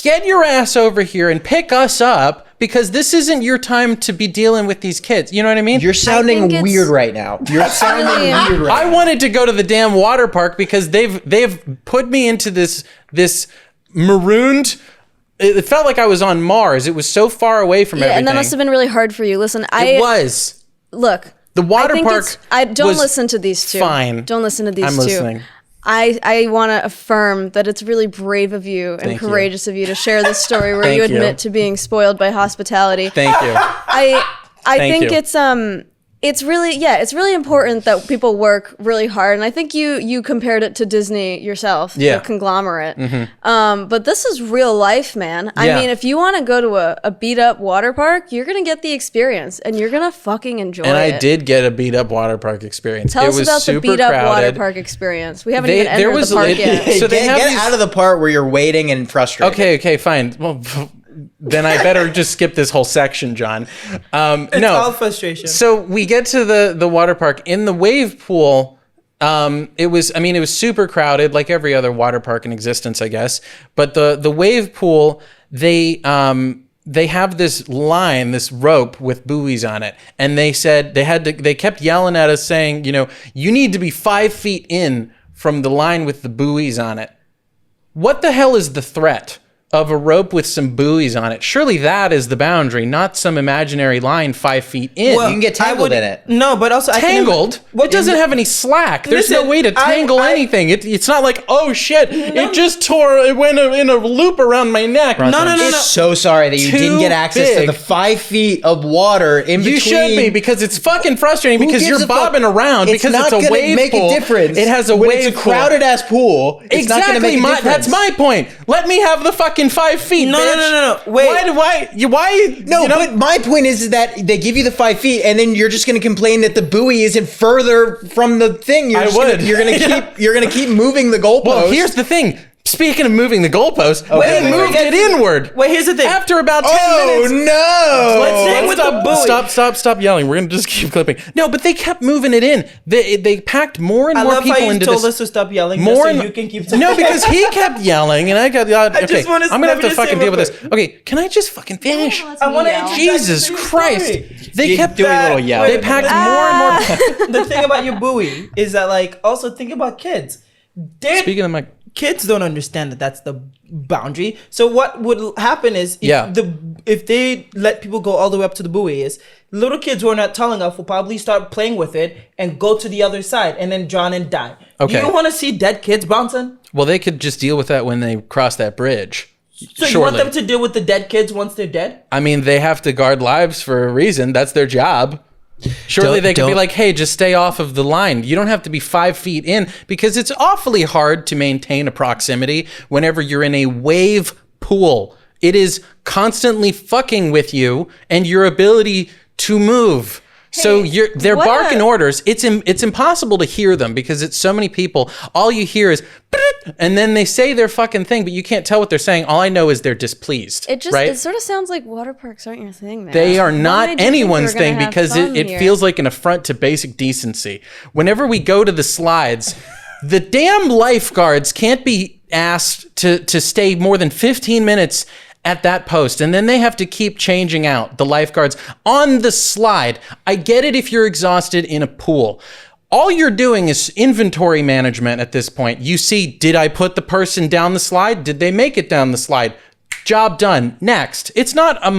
Get your ass over here and pick us up, because this isn't your time to be dealing with these kids. You know what I mean? You're sounding think it's- weird right now. You're sounding really- weird right I wanted to go to the damn water park because they've put me into this marooned. It felt like I was on Mars. It was so far away from everything. and that must have been really hard for you. Listen, It was. look. The water I think park it's- I don't was listen to these two. fine. Don't listen to these I'm two. listening. I want to affirm that it's really brave of you and Thank you. courageous of you to share this story where Thank you you. admit to being spoiled by hospitality. Thank you. I Thank think you. it's really important that people work really hard, and I think you compared it to Disney yourself, Yeah. the conglomerate. But this is real life, man. I Yeah. mean, if you want to go to a beat up water park, you're gonna get the experience, and you're gonna fucking enjoy And it. I did get a beat up water park experience. Tell it us was about the super beat up water crowded. park experience. We haven't They- even there entered was the park lit- yet. So they get have these- out of the part where you're waiting and frustrated. Okay, fine. Well, then I better just skip this whole section, John. It's no. all frustration. So we get to the water park. In the wave pool, it was super crowded, like every other water park in existence, I guess. But the wave pool, they have this line, this rope with buoys on it, and they said they kept yelling at us saying, you know, you need to be 5 feet in from the line with the buoys on it. What the hell is the threat of a rope with some buoys on it? Surely that is the boundary, not some imaginary line 5 feet in. Well, You can get I tangled would- in it. No, but also Tangled? It doesn't have any slack. There's no Listen, way to tangle I- anything. It's not like, oh shit, it just tore, it went in a loop around my neck. No. I'm so sorry that you Too didn't get access big. to the 5 feet of water in between. You should be, because it's fucking frustrating, because Who you're gives a fuck? bobbing around because not it's a gonna wave make pool. a difference. It has a when wave it's a crowded ass pool. It's not Exactly, gonna make a difference. that's my point. Let me have the fucking 5 feet, No, bitch. no. Wait. Why? No, you know? but my point is that they give you the 5 feet, and then you're just going to complain that the buoy isn't further from the thing. You're I just would. Gonna, you're going to keep. You're going to keep moving the goalpost. Well, here's the thing. Speaking of moving the goalpost, Wait, they wait, moved wait, it inward. Wait, here's the thing. After about 10 Oh minutes. no! Let's stay with the buoy. Stop yelling. We're gonna just keep clipping. No, but they kept moving it in. They packed more and I more love people how you into told this. us to stop yelling More just so and you can keep no, because he kept yelling, and I got. Okay, just wanna- I'm gonna have let me to just fucking say deal with real this. Okay, can I just fucking finish? I want to Yell. Jesus Christ! They You kept do a little yell. They packed more and more. The thing about your buoy is that, like, also think about kids. Speaking of my. Kids don't understand that that's the boundary. So what would happen is if they let people go all the way up to the buoy, is little kids who are not tall enough will probably start playing with it and go to the other side and then drown and die. Okay. You don't want to see dead kids, Bronson? Well, they could just deal with that when they cross that bridge. So you want them to deal with the dead kids once they're dead? I mean, they have to guard lives for a reason. That's their job. Surely they could be like, hey, just stay off of the line. You don't have to be 5 feet in, because it's awfully hard to maintain a proximity whenever you're in a wave pool. It is constantly fucking with you and your ability to move. So they're what barking a- orders. It's impossible to hear them because it's so many people. All you hear is, and then they say their fucking thing, but you can't tell what they're saying. All I know is they're displeased. It just right? it sort of sounds like water parks aren't your thing, man. They are Why not did you think anyone's we were gonna thing have because fun it here? feels like an affront to basic decency. Whenever we go to the slides, the damn lifeguards can't be asked to stay more than 15 minutes at that post, and then they have to keep changing out the lifeguards on the slide. I get it if you're exhausted in a pool. All you're doing is inventory management at this point. You see, did I put the person down the slide? Did they make it down the slide? Job done. Next. It's not a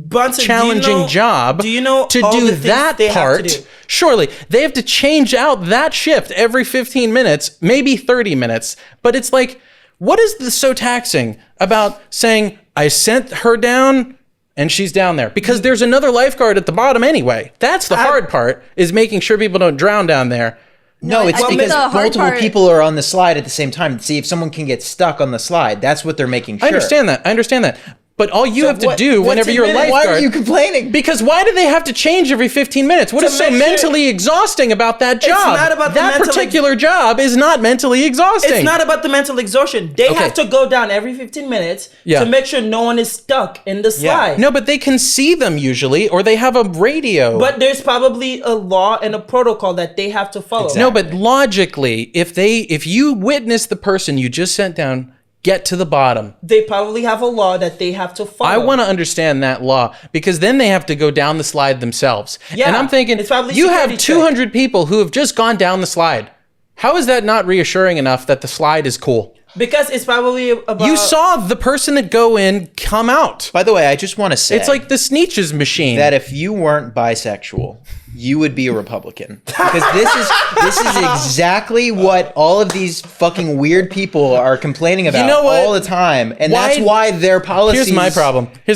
Bronson, challenging job do you know to all do the things that they have to part. do? Surely they have to change out that shift every 15 minutes, maybe 30 minutes. But it's like, what is so taxing about saying, I sent her down and she's down there? Because there's another lifeguard at the bottom anyway. That's the hard part, is making sure people don't drown down there. No, it's I think because the hard multiple part- people are on the slide at the same time. See if someone can get stuck on the slide. That's what they're making sure. I understand that. But all you have to what- do what's whenever in you're a minutes? lifeguard... Why are you complaining? Because why do they have to change every 15 minutes? What To is so make sure- mentally exhausting about that job? not about the that mental particular job is not mentally exhausting. It's not about the mental exhaustion. They have to go down every 15 minutes Yeah. to make sure no one is stuck in the slide. No, but they can see them usually, or they have a radio. But there's probably a law and a protocol that they have to follow. No, but logically, if you witness the person you just sent down get to the bottom, They probably have a law that they have to follow. I want to understand that law, because then they have to go down the slide themselves. Yeah, and I'm thinking, it's probably you have security 200 people who have just gone down the slide. How is that not reassuring enough that the slide is cool? Because it's probably about... You saw the person that go in come out. By the way, I just want to say It's like the Sneetches machine. that if you weren't bisexual, you would be a Republican. Because this is exactly what all of these fucking weird people are complaining about know what? all the time. And Why- that's why their policies... Here's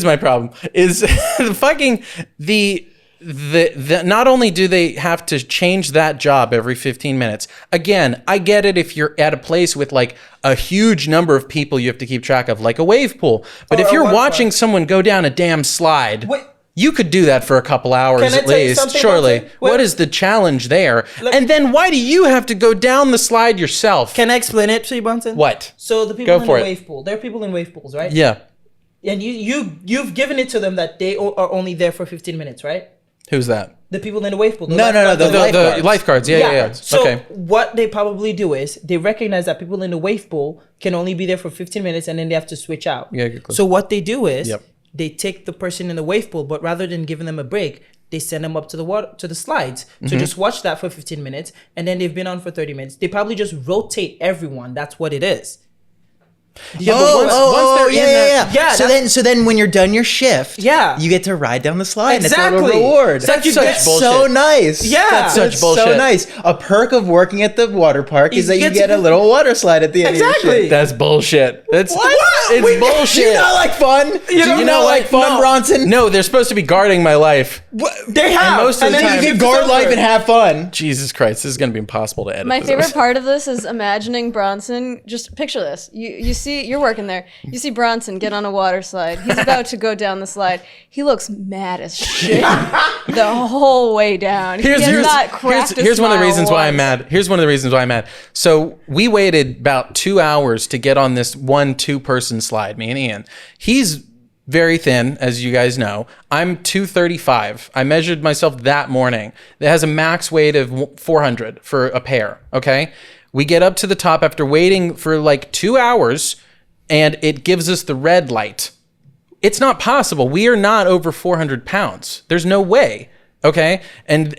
my problem. Is the fucking the not only do they have to change that job every 15 minutes. Again, I get it if you're at a place with like a huge number of people you have to keep track of, like a wave pool. But Or if a you're water watching park. someone go down a damn slide, Wait. you could do that for a couple hours Can I at tell you least. something, Surely. Bronson? What Wait. is the challenge there? Let And me- then why do you have to go down the slide yourself? Can I explain it to you, Bronson? What? So the people Go in for the it. wave pool, there are people in wave pools, right? Yeah. And you've given it to them that they are only there for 15 minutes, right? Who's that? The people in the wave pool. No, lifeguards. The lifeguards. Yeah. So Okay. what they probably do is they recognize that people in the wave pool can only be there for 15 minutes and then they have to switch out. Yeah, good clue. So what they do is Yep. they take the person in the wave pool, but rather than giving them a break, they send them up to the water, to the slides Mm-hmm. to just watch that for 15 minutes, and then they've been on for 30 minutes. They probably just rotate everyone. That's what it is. Yeah, but once they're in that- Yeah, So then when you're done your shift, Yeah. you get to ride down the slide. And Exactly. it's a little reward. That's such That's so bullshit. nice. Yeah. That's such so bullshit. nice. A perk of working at the water park is that you get to- get a little water slide at the end of Exactly. your shift. That's bullshit. That's What? It's Wait, bullshit. You not like fun? You Do don't you know not like fun, no. Bronson? No, they're supposed to be guarding my life. They have. most of the then time- You give can guard yourself life a- and have fun. Jesus Christ, this is going to be impossible to edit. My this. favorite part of this is imagining Bronson. Just picture this. You see, you're working there. You see Bronson get on a water slide. He's about to go down the slide. He looks mad as shit the whole way down. He has not cracked a here's one of the smile reasons why I'm once. mad. Here's one of the reasons why I'm mad. So we waited about 2 hours to get on this 2-person slide, me and Ian. He's very thin, as you guys know. I'm 235. I measured myself that morning. It has a max weight of 400 for a pair, okay? We get up to the top after waiting for like 2 hours, and it gives us the red light. It's not possible. We are not over 400 pounds. There's no way, okay? And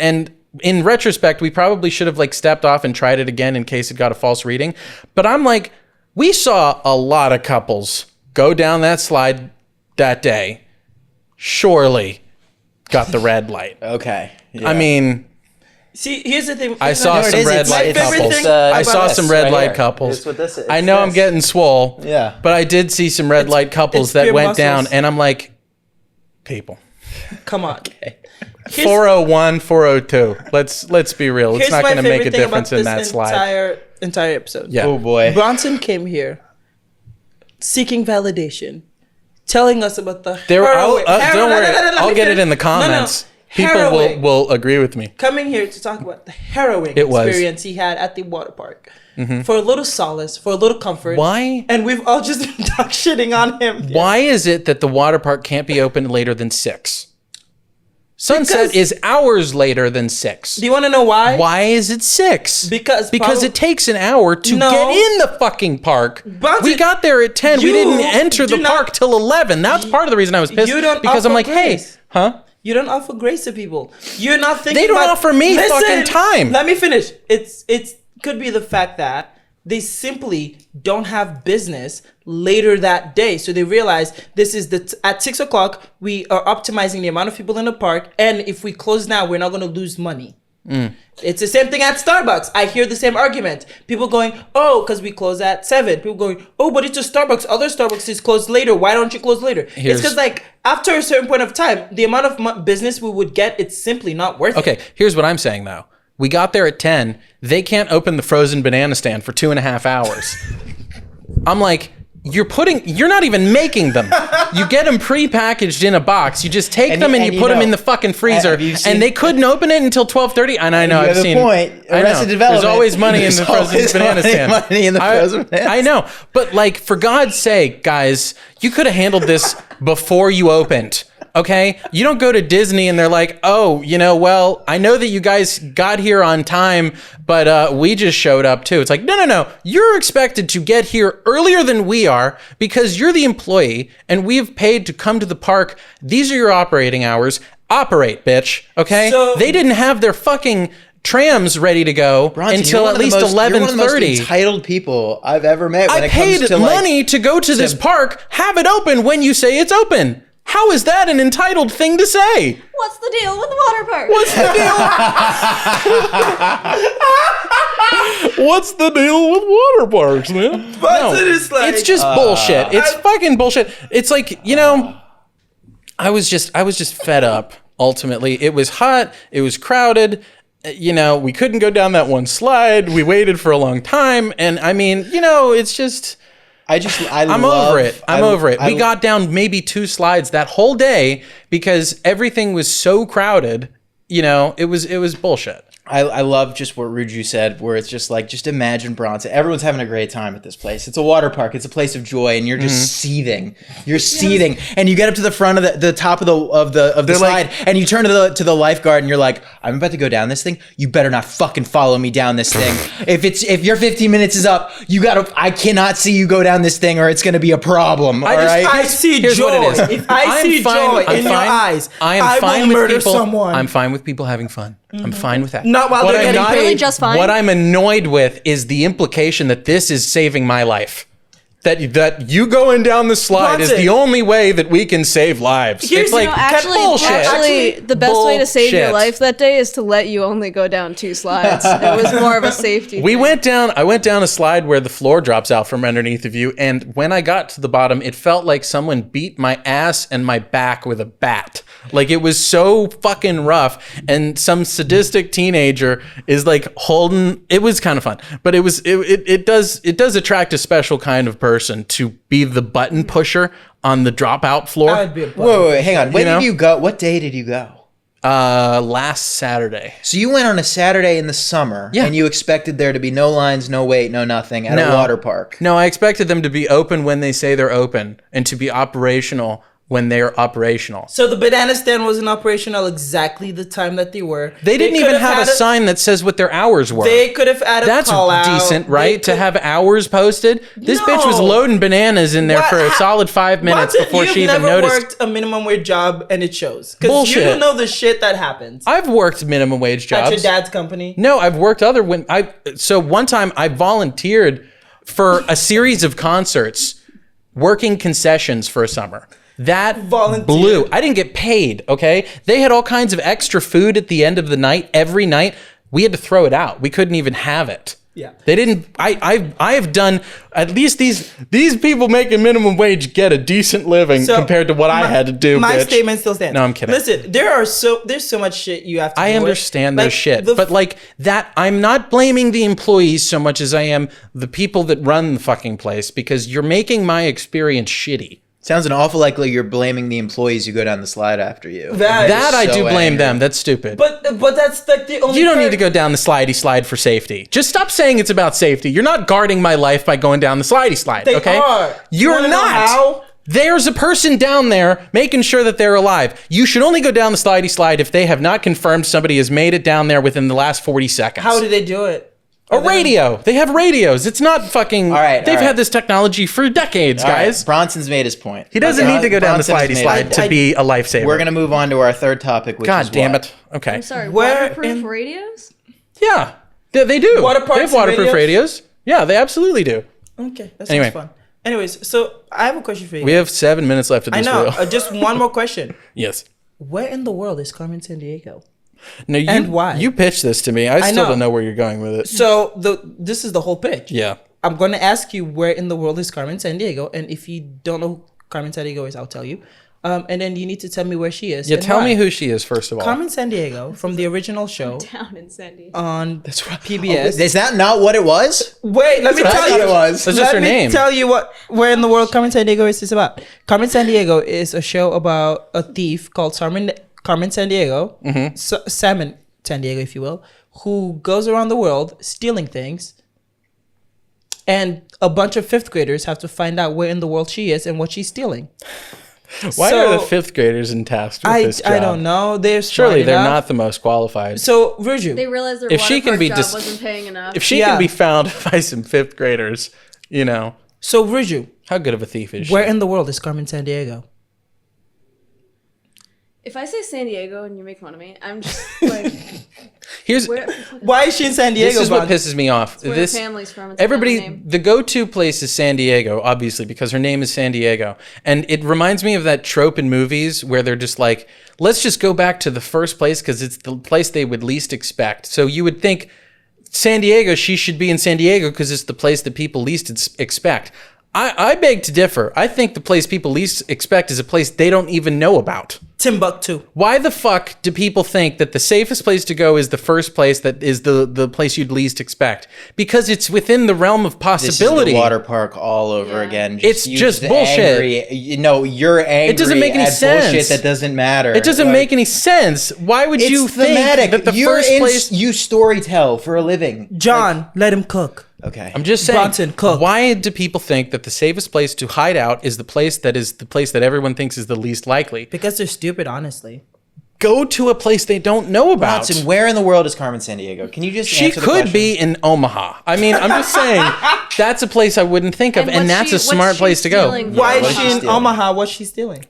in retrospect, we probably should have like stepped off and tried it again in case it got a false reading. But I'm like, we saw a lot of couples go down that slide that day, surely got the red light. Okay. I mean, See, here's the thing. I saw it some is. red It's light my favorite couples. thing I about saw this some red right light here. couples. It's what this is. I know I'm This. getting swole. Yeah. But I did see some red light couples it's that pure went muscles. down, and I'm like, people. Come on. 401, 402. Let's be real. It's Here's not my going to make a favorite thing difference about in that this slide. entire episode. Yeah. Oh boy. Bronson came here seeking validation, telling us about the Don't worry. let I'll me get it finish. in the comments. People will agree with me. Coming here to talk about the harrowing experience he had at the water park. For a little solace, for a little comfort. Why? And we've all just been shitting on him. Why is it that the water park can't be open later than 6? Sunset Because- is hours later than 6. Do you want to know why? Why is it 6? Because it takes an hour to No. get in the fucking park. Bronson, We got there at 10. We you didn't enter the do not- park till 11. That's part of the reason I was pissed. You don't because I'm offer like, grace. hey, huh? You don't offer grace to people. You're not thinking. They don't about, offer me fucking time. Let me finish. It's could be the fact that they simply don't have business later that day, so they realize this is at 6 o'clock. We are optimizing the amount of people in the park, and if we close now, we're not going to lose money. It's the same thing at Starbucks. I hear the same argument. People going, oh, because we close at 7. People going, oh, but it's a Starbucks. Other Starbucks is closed later. Why don't you close later? It's because like after a certain point of time, the amount of business we would get, it's simply not worth it. Okay, here's what I'm saying though. We got there at 10. They can't open the frozen banana stand for 2.5 hours. I'm like, you're not even making them. You get them pre-packaged in a box. You just take them and you put them in the fucking freezer. And they couldn't open it until 12:30. And I know I've seen. Point. Arrested Development. There's always money in the frozen banana stand. Money in the frozen banana I know, but like for God's sake, guys, you could have handled this before you opened. Okay, you don't go to Disney and they're like, oh, well, I know that you guys got here on time, but we just showed up too. It's like, no. You're expected to get here earlier than we are because you're the employee and we've paid to come to the park. These are your operating hours. Operate, bitch. Okay? So- they didn't have their fucking trams ready to go Bronson, until at least 11:30. You're one of the most entitled people I've ever met. When I it comes paid to money to go to this park. Have it open when you say it's open. How is that an entitled thing to say? What's the deal with the water park? What's the deal? What's the deal with water parks, man? But it's just bullshit. It's fucking bullshit. It's like, I was just fed up. Ultimately, it was hot. It was crowded. We couldn't go down that one slide. We waited for a long time, and I mean, it's just. I'm over it. We got down maybe 2 slides that whole day because everything was so crowded. It was bullshit. I love just what Ruju said, where it's just like, just imagine Bronson. Everyone's having a great time at this place. It's a water park. It's a place of joy, and you're just seething. You're seething, and you get up to the front of the top of the slide, and you turn to the lifeguard, and you're like, "I'm about to go down this thing. You better not fucking follow me down this thing. if your 15 minutes is up, I cannot see you go down this thing, or it's gonna be a problem." All right. I see Here's joy. what it is. If I see joy in your eyes, I will murder someone. I'm fine with people having fun. I'm fine with that. Not while they're getting paid. Really just fine. What I'm annoyed with is the implication that this is saving my life. That you going down the slide is the only way that we can save lives. Here's- It's like bullshit. Actually, the best way to save your Bullshit. life that day is to let you only go down 2 slides. It was more of a safety thing. I went down a slide where the floor drops out from underneath of you, and when I got to the bottom, it felt like someone beat my ass and my back with a bat. Like, it was so fucking rough, and some sadistic teenager is like holding. It was kind of fun, but it does attract a special kind of person to be the button pusher on the dropout floor. I'd be a Wait, hang on. When did you go? What day did you go? Last Saturday. So you went on a Saturday in the summer, and you expected there to be no lines, no wait, no nothing at a water park. No, I expected them to be open when they say they're open and to be operational when they're operational. So the banana stand wasn't operational exactly the time that they were. They didn't even have a sign that says what their hours were. They could have added That's call out. decent, right? To have hours posted. This bitch was No. loading bananas in there for a solid 5 minutes before she even noticed. You've never worked a minimum wage job, and it shows. Because Bullshit. you don't know the shit that happens I've worked minimum wage jobs. at your dad's company. No, I've worked so one time I volunteered for a series of concerts working concessions for a summer. That Volunteered. blew. I didn't get paid, okay? They had all kinds of extra food at the end of the night, every night. We had to throw it out. We couldn't even have it. Yeah. They didn't. I have done, at least these people making minimum wage get a decent living compared to what I had to do, My bitch. statement still stands. No, I'm kidding. Listen, there's so much shit you have to I deal with. understand Like, their shit, the but like that, I'm not blaming the employees so much as I am the people that run the fucking place, because you're making my experience shitty. Sounds an awful like you're blaming the employees who go down the slide after you. That I so do blame angry. them. That's stupid. But that's like the only. You don't need to go down the slidey slide for safety. Just stop saying it's about safety. You're not guarding my life by going down the slidey slide. They okay? are. You You're wanna know not. how? There's a person down there making sure that they're alive. You should only go down the slidey slide if they have not confirmed somebody has made it down there within the last 40 seconds. How do they do it? A radio. They have radios. It's not fucking. All right, They've all right. had this technology for decades, All right, guys. Bronson's made his point. He doesn't need to go down the Bronson has slidey made slide his to point. be a lifesaver. We're gonna move on to our third topic, which is God damn what? it. Okay. I'm sorry. Where Waterproof in- radios? Yeah, they do. Waterproof they have waterproof radios. Yeah, they absolutely do. Okay, that sounds Anyway. fun. Anyways, so I have a question for you. We have 7 minutes left of I this know. reel. Just one more question. Yes. Where in the world is Carmen Sandiego? No, you, And why? You pitched this to me. I still know. don't know where you're going with it. So this is the whole pitch. Yeah. I'm going to ask you where in the world is Carmen Sandiego, and if you don't know who Carmen Sandiego is, I'll tell you. And then you need to tell me where she is. Yeah, and tell why. me who she is, first of all. Carmen Sandiego from the original show Down in Sandy. on right. PBS. Is that not what it was? Wait, let me what I tell thought you. it was. That's just her Let me name. tell you where in the world Carmen Sandiego is about. Carmen Sandiego is a show about a thief called Carmen Sandiego, Salmon Sandiego, if you will, who goes around the world stealing things. And a bunch of fifth graders have to find out where in the world she is and what she's stealing. Why So, are the fifth graders in tasked with this job? I don't know. They're Surely smart they're enough. not the most qualified. So, Virgil, They realized their If water she can park be job dis- wasn't paying enough. If she Yeah. can be found by some fifth graders, you know, how good of a thief is she? where in the world is Carmen Sandiego? If I say San Diego and you make fun of me, I'm just like, Here's where, Why is she in San Diego? this is what Bron? pisses me off. where This the family's from. It's a family everybody name. the go-to place is San Diego, obviously, because her name is San Diego. And it reminds me of that trope in movies where they're just like, let's just go back to the first place because it's the place they would least expect. So you would think San Diego, she should be in San Diego because it's the place that people least expect. I beg to differ. I think the place people least expect is a place they don't even know about. Timbuktu. Why the fuck do people think that the safest place to go is the first place that is the place you'd least expect? Because it's within the realm of This is possibility. the water park all over Yeah. again. It's you just bullshit. Angry, you know, you're angry. It doesn't make any at sense. Bullshit that doesn't matter. It doesn't Like, make any sense. Why would It's you thematic. think that the You're first in, place... You storytell for a living. John, let him cook. Okay. I'm just saying, Bronson, cook. why do people think that the safest place to hide out is the place that everyone thinks is the least likely? Because they're stupid, honestly. Go to a place they don't know about. Bronson, where in the world is Carmen Sandiego? Can you just She answer the could question? be in Omaha. I mean, I'm just saying that's a place I wouldn't think of, and what's that's she- a smart what's she place to go. stealing? Why what is is she she in stealing? Omaha? What's she stealing?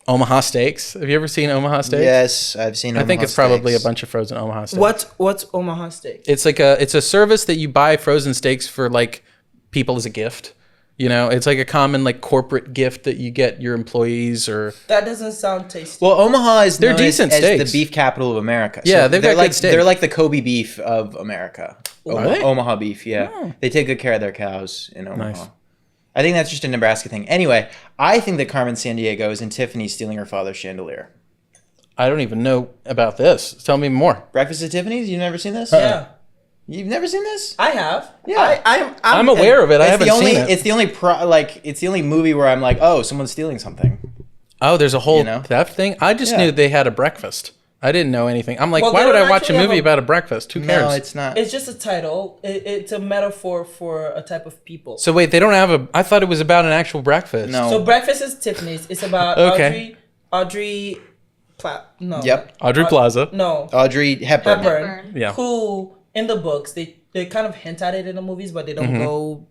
Omaha steaks. Have you ever seen Omaha steaks? Yes, I've seen. I think it's probably a bunch of frozen Omaha steaks. What's Omaha steak? It's like it's a service that you buy frozen steaks for like people as a gift. You know, it's like a common like corporate gift that you get your employees or That doesn't sound tasty. Well, Omaha is They're known decent as steaks. the beef capital of America. Yeah, they've they're got good like steak. they're like the Kobe beef of America. Are they? Omaha beef, yeah. Oh. They take good care of their cows in Omaha. Nice. I think that's just a Nebraska thing. Anyway, I think that Carmen Sandiego is in Tiffany stealing her father's chandelier. I don't even know about this. Tell me more. Breakfast at Tiffany's? You've never seen this? yeah, You've never seen this? I have. Yeah. I'm aware of it. I It's haven't the only. seen it. It's the only. It's the only movie where I'm like, oh, someone's stealing something. Oh, there's a whole You know? theft thing. I just Yeah. knew they had a breakfast. I didn't know anything. I'm like, Well, why they would I don't watch a actually have movie a- about a breakfast? Who cares? No, it's not. It's just a title. It's a metaphor for a type of people. So wait, they don't have a. I thought it was about an actual breakfast. No. So breakfast is Tiffany's. It's about Okay. Audrey no. Yep. Audrey Plaza. No. Audrey Hepburn. Hepburn. Yeah. Who in the books they kind of hint at it in the movies, but they don't Mm-hmm. go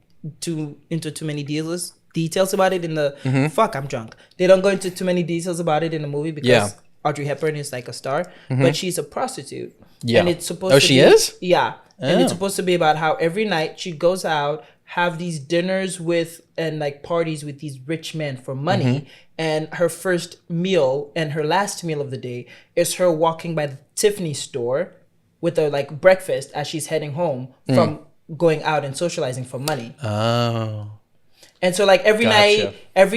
into too many details about it in the Mm-hmm. fuck. I'm drunk. They don't go into too many details about it in the movie because Yeah. Mm-hmm. Audrey Hepburn is like a star, but she's a prostitute. Yeah. And it's supposed Oh, to she be, is? Yeah. And it's Oh. supposed to be about how every night she goes out, have these dinners with and like parties with these rich men for money. Mm-hmm. And her first meal and her last meal of the day is her walking by the Tiffany store with a like breakfast as she's heading home Mm. from going out and socializing for money. Oh. And so like every Gotcha.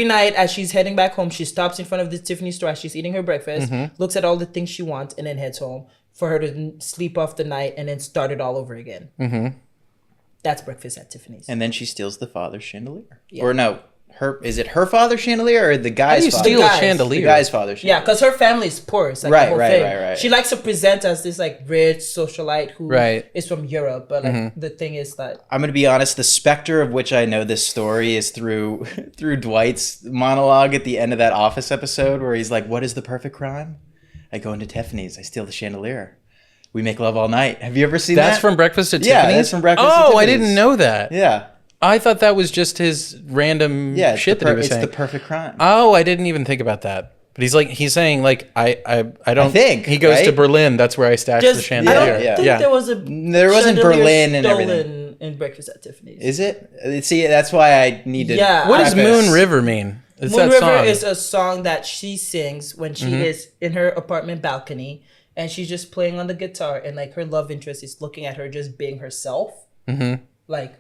night as she's heading back home, she stops in front of the Tiffany store as she's eating her breakfast, Mm-hmm. looks at all the things she wants, and then heads home for her to sleep off the night and then start it all over again. Mm-hmm. That's breakfast at Tiffany's. And then she steals the father's chandelier. Or no, Is it her father's chandelier or the How do guy's you father? steal a guy's. chandelier? The guy's father's Yeah, chandelier. because her family's poor. It's like Right, the whole right, thing. right. She likes to present as this like rich socialite who Right. is from Europe, but like the thing is that I'm gonna be honest. The specter of which I know this story is through Dwight's monologue at the end of that Office episode, where he's like, "What is the perfect crime? I go into Tiffany's. I steal the chandelier. We make love all night." Have you ever seen that? That's from Breakfast at Yeah, Tiffany's? that's from Breakfast at Oh, I Tiffany's. didn't know that. Yeah, I thought that was just his random yeah. It's shit that he was it's saying. the perfect crime. Oh, I didn't even think about that. But he's saying like I don't think, he goes to right? Berlin. That's where I stashed the just I chandelier. don't Yeah. think Yeah. there was a There wasn't chandelier Berlin and stolen everything. in Breakfast at Tiffany's. Is it? See, that's why I need to. Yeah. What does preface- Moon River mean? It's Moon that River song. is a song that she sings when she is in her apartment balcony and she's just playing on the guitar and like her love interest is looking at her just being herself. Like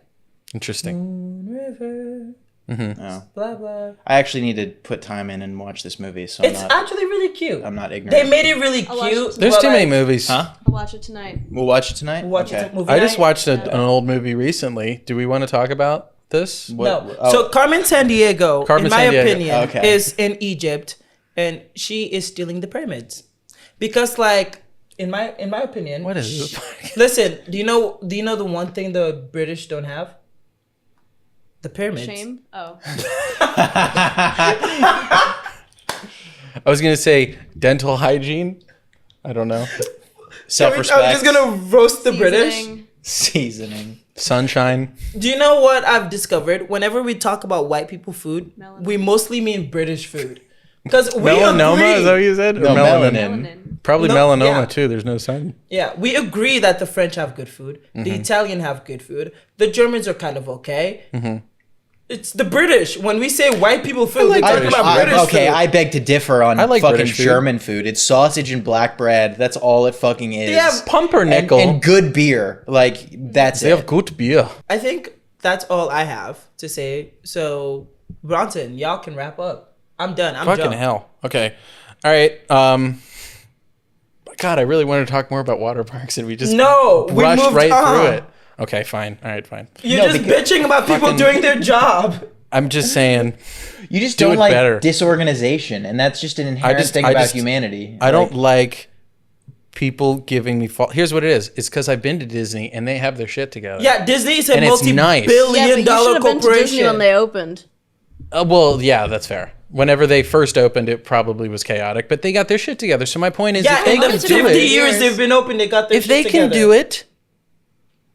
Interesting. Moon River, Oh. blah blah. I actually need to put time in and watch this movie, so It's actually really cute. I'm not ignorant. They made it really watch cute. it. There's but, too many like, movies. Huh? I'll watch it tonight. We'll watch it tonight. Watch Okay. it movie I just night. watched an old movie recently. Do we want to talk about this? No. Oh. So Carmen Sandiego, Carmen in my Sandiego. opinion, Okay. is in Egypt, and she is stealing the pyramids, because like in my opinion, What is this? Listen, do you know the one thing the British don't have? The pyramids. Shame? Oh. I was gonna say dental hygiene. I don't know. Self-respect. I'm just gonna roast the British. Seasoning. Seasoning. Sunshine. Do you know what I've discovered? Whenever we talk about white people food, Melanin. we mostly mean British food. Because we Melanoma, agree. is that what you said? Or No, melanin? melanin. Melanin. Probably No, melanoma yeah. too. There's no sun. Yeah, we agree that the French have good food. The Italian have good food. The Germans are kind of okay. It's the British. When we say white people food, like we're talking British about food. British Okay, food. I beg to differ on I like fucking British food. German food. It's sausage and black bread. That's all it fucking is. They have Pumpernickel. and good beer. Like that's They it. have good beer. I think that's all I have to say. So, Bronson, y'all can wrap up. I'm done. I'm Fucking done. hell. Okay. All right. God, I really wanted to talk more about water parks, and we just No, we rushed moved right on. through it. Okay, fine. All right, fine. You're No, just because- bitching about people fucking- doing their job. I'm just saying. You just Do don't it like better. disorganization, and that's just an inherent thing about humanity. I don't like people giving me fault. Here's what it is. It's because I've been to Disney and they have their shit together. Yeah, Disney is a And it's nice. Yeah, multi-billion but you dollar should have been to Disney corporation. when they opened. Well, yeah, that's fair. Whenever they first opened, it probably was chaotic, but they got their shit together. So my point is, Yeah, if they in the can to do 50 it, years they've been open, they got their if they shit can together. do it,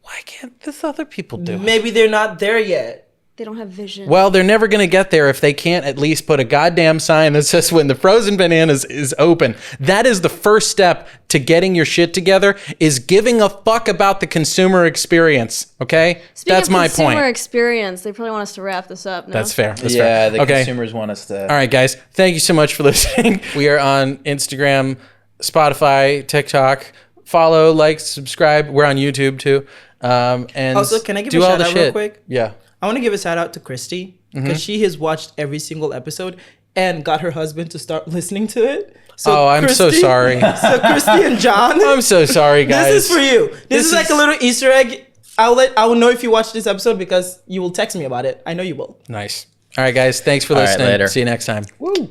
why can't this other people do it? Maybe they're not there yet. They don't have vision. Well, they're never going to get there if they can't at least put a goddamn sign that says when the frozen bananas is open. That is the first step to getting your shit together, is giving a fuck about the consumer experience. Okay? Speaking That's of my consumer point. experience, they probably want us to wrap this up. No? That's fair. That's Yeah, fair. the Okay. consumers want us to. All right, guys. Thank you so much for listening. We are on Instagram, Spotify, TikTok. Follow, like, subscribe. We're on YouTube too. And Also, can I give do a all shout the out real shit. quick? Yeah. I want to give a shout out to Christy because she has watched every single episode and got her husband to start listening to it. So Oh, I'm so sorry. So Christy and John, I'm so sorry, guys. this is for you. This is like is- a little Easter egg. I will know if you watch this episode because you will text me about it. I know you will. Nice. All right, guys. Thanks for All right, listening. later. See you next time. Woo.